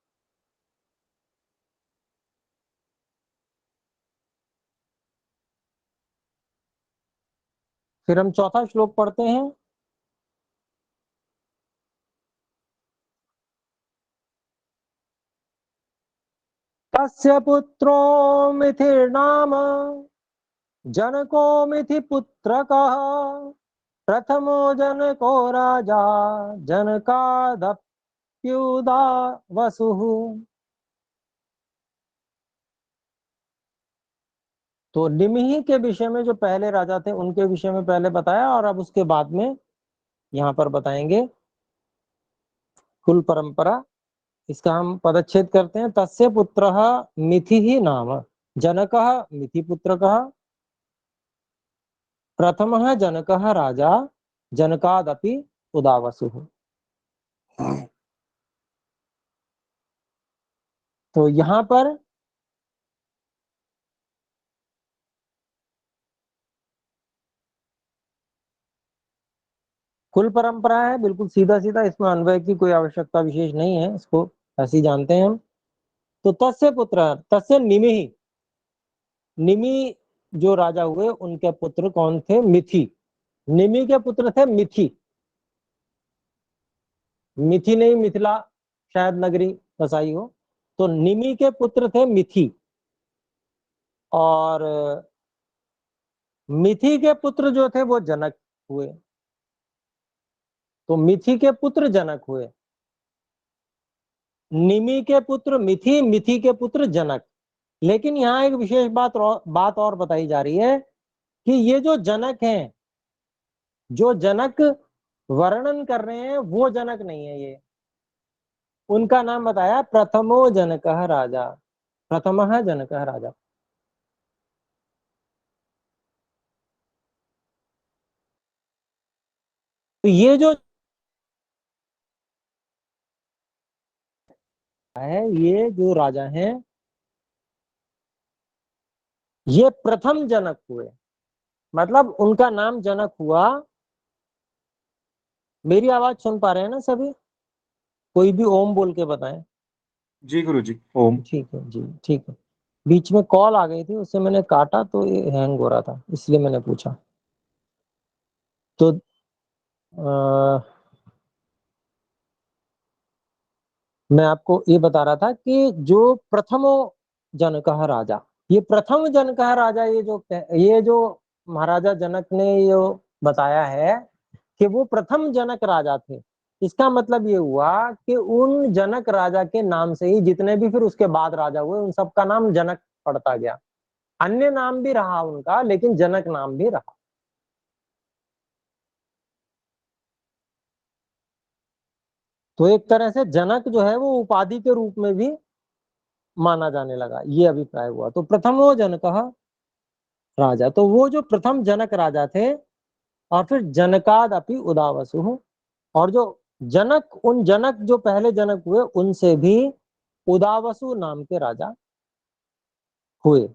फिर हम चौथा श्लोक पढ़ते हैं। तस्य पुत्रो मिथिर्नाम जनको मिथि पुत्रकः प्रथमो जनको राजा जनकादप्युदा वसुः। तो निमिहि के विषय में जो पहले राजा थे उनके विषय में पहले बताया, और अब उसके बाद में यहाँ पर बताएंगे कुल परंपरा। इसका हम पदच्छेद करते हैं। तस्य पुत्रः मिथिः नाम, जनकः मिथिपुत्रकः, प्रथमः जनकः राजा जनकादपि उदावसुः। तो यहाँ पर कुल परंपरा है, बिल्कुल सीधा सीधा, इसमें अन्वय की कोई आवश्यकता विशेष नहीं है, इसको ऐसे ही जानते हैं हम। तो तस्य पुत्र, तस्य निमिहि, निमि जो राजा हुए उनके पुत्र कौन थे? मिथि। निमि के पुत्र थे मिथि। मिथि नहीं, मिथिला शायद नगरी बसाई हो। तो निमि के पुत्र थे मिथि, और मिथि के पुत्र जो थे वो जनक हुए। तो मिथि के पुत्र जनक हुए, निमि के पुत्र मिथि, मिथि के पुत्र जनक। लेकिन यहाँ एक विशेष बात और बताई जा रही है कि ये जो जनक हैं, जो जनक वर्णन कर रहे हैं वो जनक नहीं है ये। उनका नाम बताया प्रथमो जनकः राजा, प्रथमः जनकः राजा। तो ये जो है, ये जो राजा हैं ये प्रथम जनक हुए, मतलब उनका नाम जनक हुआ। मेरी आवाज सुन पा रहे हैं ना सभी? कोई भी ओम बोल के बताएं। जी गुरु जी, ओम। ठीक है जी, ठीक है। बीच में कॉल आ गई थी, उससे मैंने काटा तो ये हैंग हो रहा था, इसलिए मैंने पूछा। तो मैं आपको ये बता रहा था कि जो प्रथमो जनकः राजा, ये प्रथम जनकः राजा, ये जो महाराजा जनक ने ये बताया है कि वो प्रथम जनक राजा थे। इसका मतलब ये हुआ कि उन जनक राजा के नाम से ही जितने भी फिर उसके बाद राजा हुए उन सबका नाम जनक पड़ता गया। अन्य नाम भी रहा उनका, लेकिन जनक नाम भी रहा। तो एक तरह से जनक जो है वो उपाधि के रूप में भी माना जाने लगा, ये अभिप्राय हुआ। तो प्रथमो जनकः राजा, तो वो जो प्रथम जनक राजा थे, और फिर जनकाद अपि उदावसु, और जो जनक, उन जनक जो पहले जनक हुए उनसे भी उदावसु नाम के राजा हुए,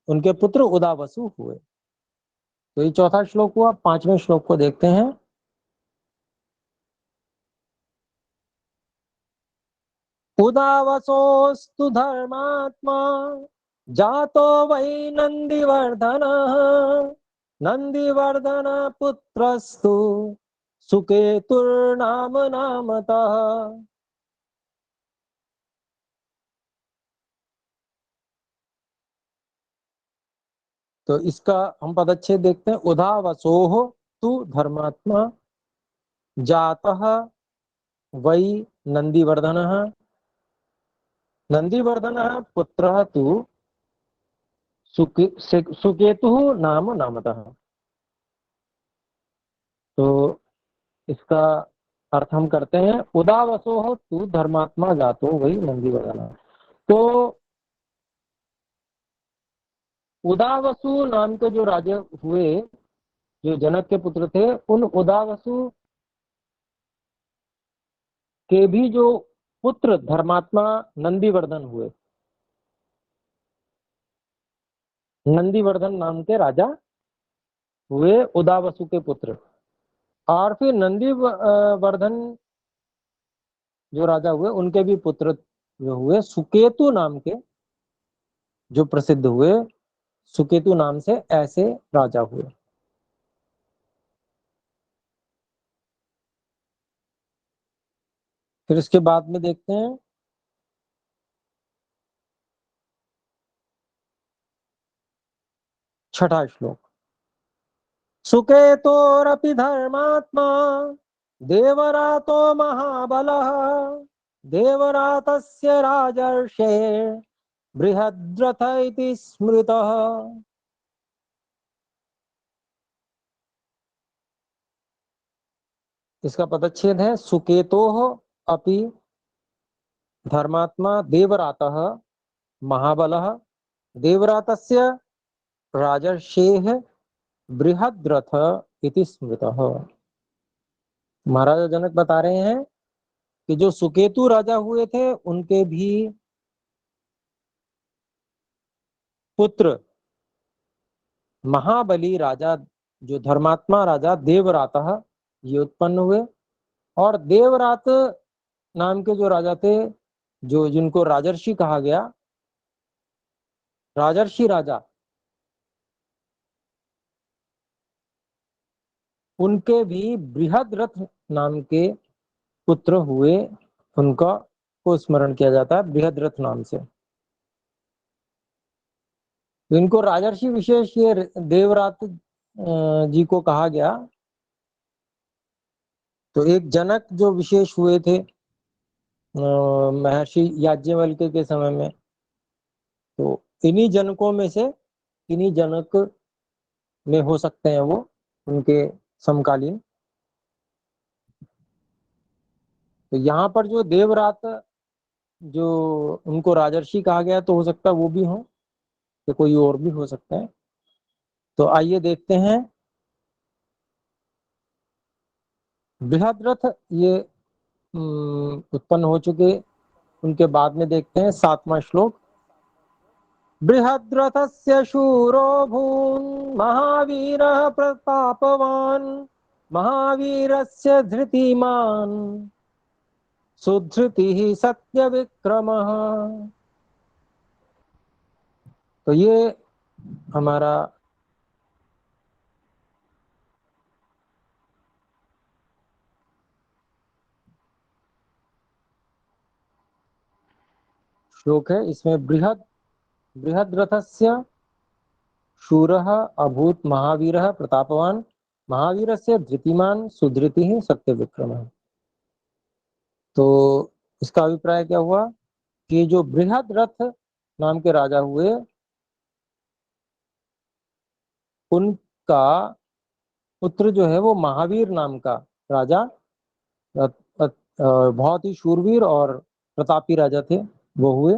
उनके पुत्र उदावसु हुए। तो ये चौथा श्लोक हुआ। पांचवें श्लोक को देखते हैं। उदावसोस्तु धर्मात्मा जातो वै नंदिवर्धनः, नंदिवर्धन पुत्रस्तु सुकेतुर्नाम नामतः। तो इसका हम पदच्छेद देखते हैं। उदावसोः तु धर्मात्मा जातः वै नंदिवर्धनः, नंदिवर्धनः पुत्रः तु सुकेतुः नाम नामतः। तो इसका अर्थ हम करते हैं। उदावसो हो तू धर्मात्मा जातो वही नंदी बगाना। तो उदावसु नाम के जो राजा हुए, जो जनक के पुत्र थे, उन उदावसु के भी जो पुत्र धर्मात्मा नंदीवर्धन हुए, नंदीवर्धन नाम के राजा हुए उदावसु के पुत्र। और फिर नंदीवर्धन जो राजा हुए उनके भी पुत्र जो हुए सुकेतु नाम के, जो प्रसिद्ध हुए, सुकेतु नाम से ऐसे राजा हुए। फिर इसके बाद में देखते हैं छठा श्लोक। सुकेतोरपि धर्मात्मा देवरातो महाबलः देवरातस्य राजर्षे बृहद्रथ इति स्मृतः। इसका पदच्छेद है सुकेतोः अपि धर्मात्मा देवरातः महाबलः देवरातस्य राजर्षेः बृहद्रथ इति स्मृतः। महाराजा जनक बता रहे हैं कि जो सुकेतु राजा हुए थे उनके भी पुत्र महाबली राजा जो धर्मात्मा राजा देवरातः ये उत्पन्न हुए। और देवरात नाम के जो राजा थे जो जिनको राजर्षि कहा गया राजर्षि राजा उनके भी बृहद्रथ नाम के पुत्र हुए। उनका को स्मरण किया जाता है बृहद्रथ नाम से। तो इनको राजर्षि विशेष ये देवरात जी को कहा गया। तो एक जनक जो विशेष हुए थे महर्षि याज्ञवल्क्य के समय में, तो इन्हीं जनकों में से इन्हीं जनक में हो सकते हैं वो उनके समकालीन। तो यहाँ पर जो देवरात जो उनको राजर्षि कहा गया तो हो सकता है वो भी हो तो कोई और भी हो सकता है। तो आइए देखते हैं बृहद्रथ ये उत्पन्न हो चुके। उनके बाद में देखते हैं 7वां श्लोक। बृहद्रथस्य शूरो भून् महावीरः प्रतापवान् महावीरस्य धृतिमान् सुधृतिः सत्यविक्रमः। तो ये हमारा श्लोक है। इसमें बृहद्रथस्य शूरः अभूत महावीरः प्रतापवान महावीरस्य धृतिमान सुधृतिः सत्यविक्रमः। तो इसका अभिप्राय क्या हुआ कि जो बृहद्रथ नाम के राजा हुए उनका पुत्र जो है वो महावीर नाम का राजा बहुत ही शूरवीर और प्रतापी राजा थे वो हुए।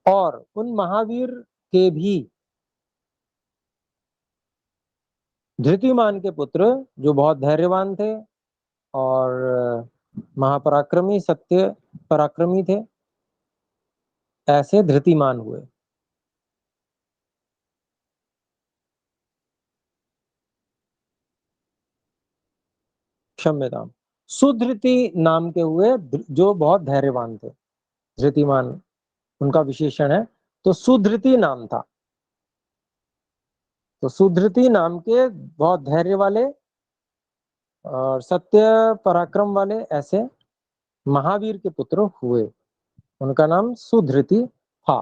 और उन महावीर के भी धृतिमान के पुत्र जो बहुत धैर्यवान थे और महापराक्रमी सत्य पराक्रमी थे ऐसे धृतिमान हुए। क्षम्यताम सुधृति नाम के हुए जो बहुत धैर्यवान थे। धृतिमान उनका विशेषण है तो सुधृति नाम था। तो सुधृति नाम के बहुत धैर्य वाले और सत्य पराक्रम वाले ऐसे महावीर के पुत्र हुए। उनका नाम सुधृति था।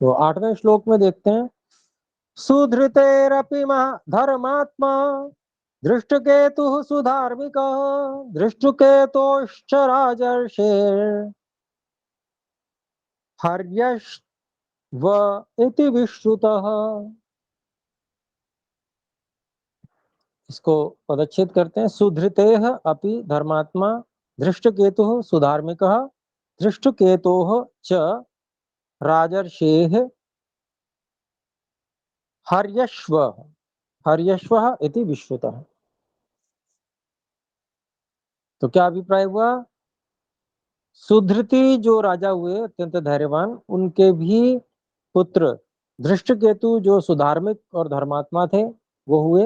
तो 8वें श्लोक में देखते हैं। सुधृतेरपि धर्मात्मा दृष्टकेतुः सुधार्मिकः दृष्टकेतोश्च राजर्षेर् हर्यश्व इति विश्रुतः। इसको पदच्छेद करते हैं। सुधृतेः अपि धर्मात्मा दृष्टकेतुः सुधार्मिकः दृष्टकेतोः च राजर्षेः हर्यश्व इति विश्रुतः। तो क्या अभिप्राय हुआ? सुधृति जो राजा हुए अत्यंत धैर्यवान उनके भी पुत्र दृष्टकेतु जो सुधार्मिक और धर्मात्मा थे वो हुए।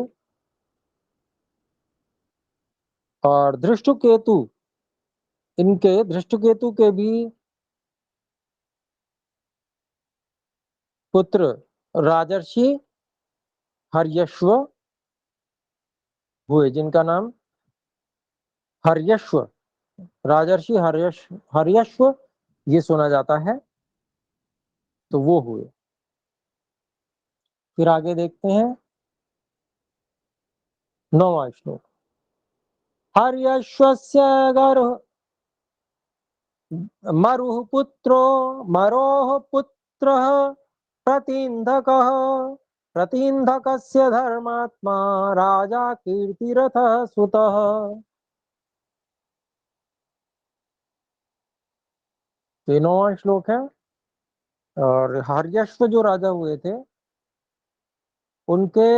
और दृष्टकेतु के भी पुत्र राजर्षि हर्यश्व हुए जिनका नाम हर्यश्व राजर्षि हर्यश्व ये सुना जाता है। तो वो हुए। फिर आगे देखते हैं 9वां श्लोक। हर्यश्वस्य गर्भ मरुः पुत्रो मरोः पुत्रः प्रतीन्धकः प्रतीन्धकस्य धर्मात्मा राजा कीर्तिरथः सुतः। ये 9वां श्लोक है। और हर्यश्व जो राजा हुए थे उनके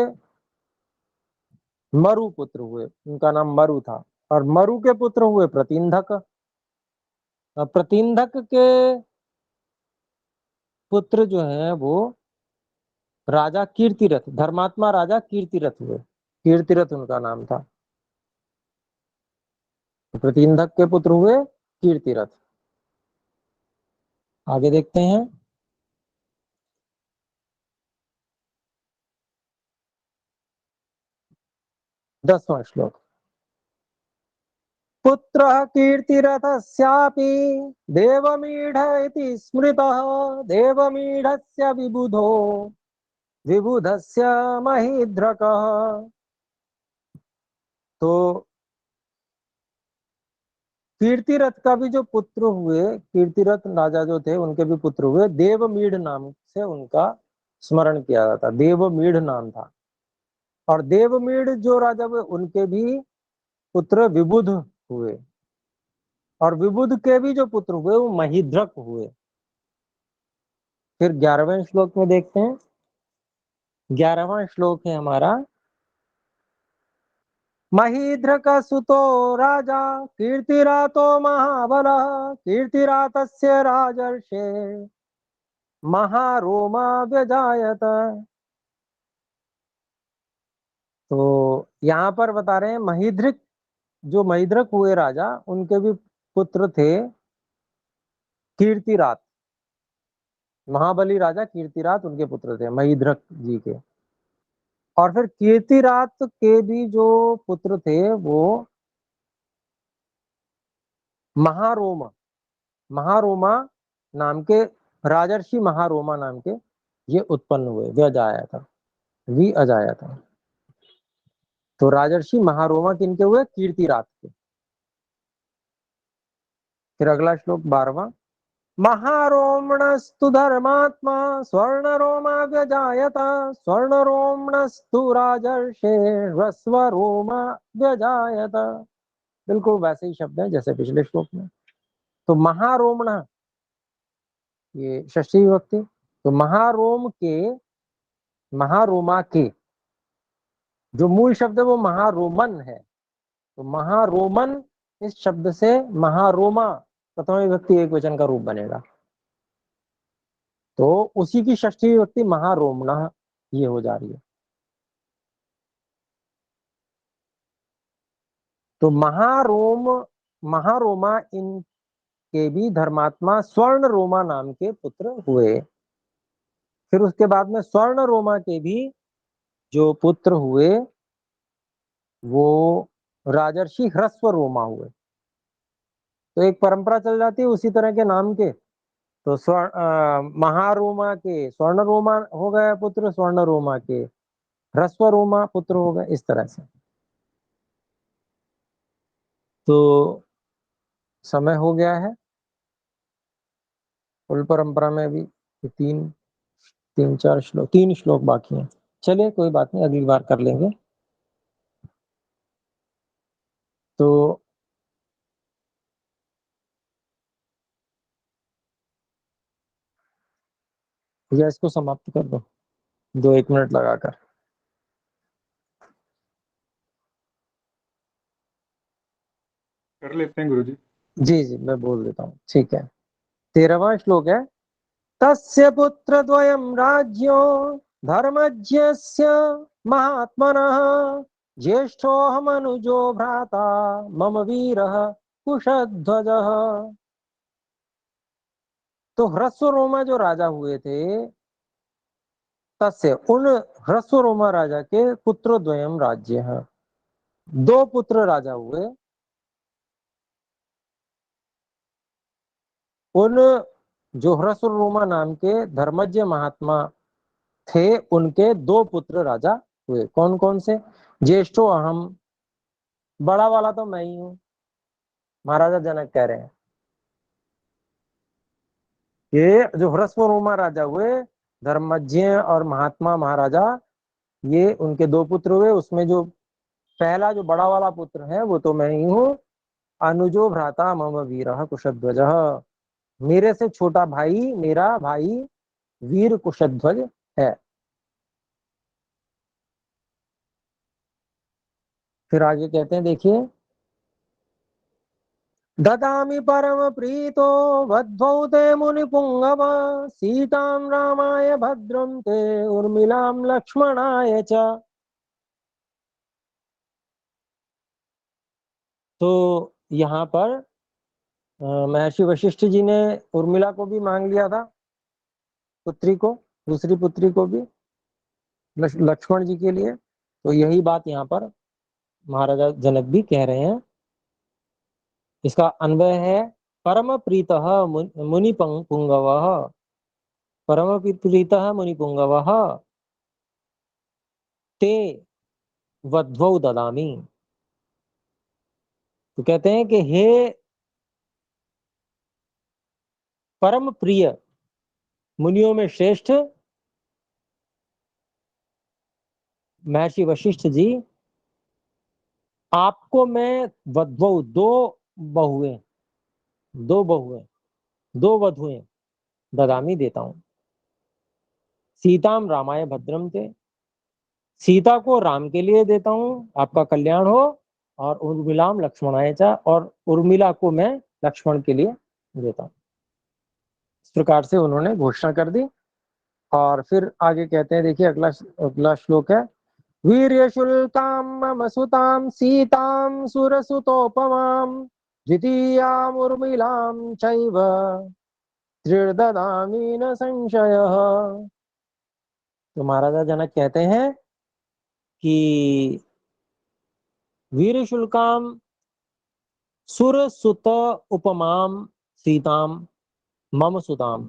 मरु पुत्र हुए, उनका नाम मरु था, और मरु के पुत्र हुए प्रतीन्धक। प्रतीन्धक के पुत्र जो है वो राजा कीर्तिरथ, धर्मात्मा राजा कीर्तिरथ हुए। कीर्तिरथ उनका नाम था। प्रतीन्धक के पुत्र हुए कीर्तिरथ। आगे देखते हैं। दसवां श्लोक। पुत्रः कीर्तिरथस्यापि देवमीढ इति स्मृतः देवमीढस्य विबुधो विबुधस्य महीध्रकः। तो कीर्तिरथ का भी जो पुत्र हुए, कीर्तिरथ राजा जो थे उनके भी पुत्र हुए। देवमीढ़ नाम से उनका स्मरण किया जाता, देवमीढ़ नाम था। और देवमीढ़ जो राजा हुए उनके भी पुत्र विबुध हुए, और विबुध के भी जो पुत्र हुए वो महीध्रक हुए। फिर 11वें श्लोक में देखते हैं। 11वां श्लोक है हमारा। महीध्रक सुतो राजा कीर्तिरातो महाबलः कीर्तिरातस्य राजर्षे महारोमा व्यजायत। तो यहाँ पर बता रहे हैं महीध्रक, जो महीध्रक हुए राजा उनके भी पुत्र थे कीर्तिरात। महाबली राजा कीर्तिरात उनके पुत्र थे महीध्रक जी के। और फिर कीर्तिरात के भी जो पुत्र थे वो महारोमा, महारोमा नाम के, राजर्षि महारोमा नाम के ये उत्पन्न हुए। व्यज आया था, वी अज आया था। तो राजर्षि महारोमा किनके हुए? कीर्तिरात के। फिर अगला श्लोक 12वां। महारोमणस्तु धर्मात्मा स्वर्णरोमा व्यजायत स्वर्णरोमणस्तु राजर्षे ह्रस्वरोमा व्यजायत। बिल्कुल वैसे ही शब्द है जैसे पिछले श्लोक में। तो महारोमण, ये षष्ठी विभक्ति। तो महारोम के, महारोमा के, जो मूल शब्द है वो महारोमन है। तो महारोमन इस शब्द से महारोमा प्रथम विभक्ति एक वचन का रूप बनेगा। तो उसी की षष्ठी विभक्ति महारोमण ये हो जा रही है। तो महारोम, महारोमा इनके भी धर्मात्मा स्वर्ण रोमा नाम के पुत्र हुए। फिर उसके बाद में स्वर्ण रोमा के भी जो पुत्र हुए वो राजर्षि ह्रस्व रोमा हुए। तो एक परंपरा चल जाती है उसी तरह के नाम के। तो महारोमा के स्वर्ण रोमा हो गए पुत्र, स्वर्ण रोमा के ह्रस्व रोमा पुत्र हो गए, इस तरह से। तो समय हो गया है। कुल परंपरा में भी तीन तीन चार श्लोक, 3 श्लोक बाकी हैं। चलिए कोई बात नहीं, अगली बार कर लेंगे। तो भैया इसको समाप्त कर दो, 2-1 मिनट लगाकर। कर लेते हैं गुरुजी। जी जी मैं बोल देता हूँ, ठीक है। 13वां श्लोक है। तस्य पुत्र द्वयं राज्यो धर्मज्ञस्य महात्मनः ज्येष्ठोऽहमनुजो भ्राता मम वीरः कुशध्वजः। तो ह्रस्व रोमा जो राजा हुए थे, तस्य उन ह्रस्व रोमा राजा के पुत्र द्वयम राज्य है, 2 पुत्र राजा हुए। उन जो ह्रस्व रोमा नाम के धर्मज्ञ महात्मा थे उनके 2 पुत्र राजा हुए। कौन कौन से? ज्येष्ठो अहम, बड़ा वाला तो मैं ही हूं, महाराजा जनक कह रहे हैं। ये जो ह्रस्वरोमा राजा हुए, धर्मज्ञ और महात्मा महाराजा, ये उनके दो पुत्र हुए। उसमें जो पहला जो बड़ा वाला पुत्र है वो तो मैं ही हूँ। अनुजो भ्राता मम वीरः कुशध्वजः, मेरे से छोटा भाई, मेरा भाई वीर कुशध्वज है। फिर आगे कहते हैं, देखिए, ददामि परम प्रीतो वध्वौ ते मुनिपुंगव, सीतां रामाय भद्रं ते उर्मिलां लक्ष्मणाय च। तो यहाँ पर महर्षि वशिष्ठ जी ने उर्मिला को भी मांग लिया था, पुत्री को, दूसरी पुत्री को भी लक्ष्मण जी के लिए। तो यही बात यहाँ पर महाराजा जनक भी कह रहे हैं। इसका अन्वय है, परम प्रीतः मुनि पुंगवः, परम प्रीतः मुनि पुंगवः ते वध्वौ ददामि। तो कहते हैं कि हे परम प्रिय, मुनियों में श्रेष्ठ महर्षि वशिष्ठ जी, आपको मैं वध्वौ, बहुएं दो वधुएं ददामी देता हूं। सीताम रामाय भद्रम ते, सीता को राम के लिए देता हूं, आपका कल्याण हो। और उर्मिलाम लक्ष्मणाय च, और उर्मिला को मैं लक्ष्मण के लिए देता हूं। इस प्रकार से उन्होंने घोषणा कर दी। और फिर आगे कहते हैं, देखिए अगला श्लोक है, वीर्यशुल्कां मम सुतां सीतां सुरसुतोपमां द्वितीयां उर्मिलां चैव त्रिर्ददामि न संशयः। तो महाराजा जनक कहते हैं कि वीरशुल्कां सुरसुत उपमां सीतां मम सुतां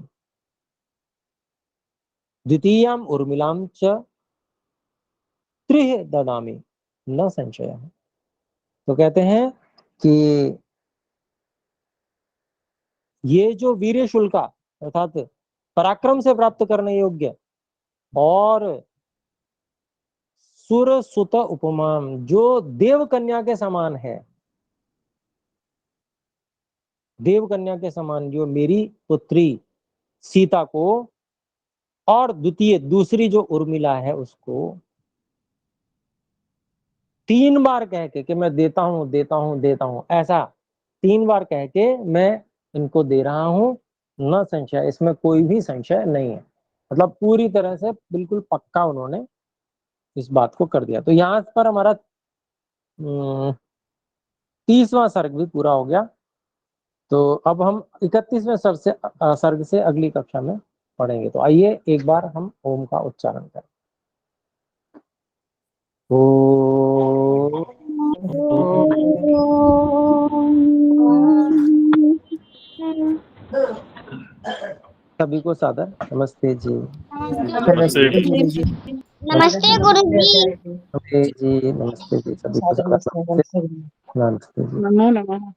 द्वितीयां उर्मिलां च त्रिः ददामि न संशयः। तो कहते हैं कि ये जो वीर शुल्का अर्थात पराक्रम से प्राप्त करने योग्य और सुर सुत उपमा, जो देव कन्या के समान है, देव कन्या के समान जो मेरी पुत्री सीता को, और दूसरी जो उर्मिला है उसको 3 बार कह के कि मैं देता हूं देता हूं देता हूं, ऐसा 3 बार कह के मैं इनको दे रहा हूं, न संशय, इसमें कोई भी संशय नहीं है। मतलब पूरी तरह से बिल्कुल पक्का उन्होंने इस बात को कर दिया। तो यहाँ पर हमारा 30वां सर्ग भी पूरा हो गया। तो अब हम 31वें सर्ग से अगली कक्षा में पढ़ेंगे। तो आइए एक बार हम ओम का उच्चारण करें। ओ सभी को सादर नमस्ते जी। नमस्ते नमस्ते गुरुजी। नमस्ते जी, नमस्ते जी, सभी को सादर नमस्ते जी। नमो नमः।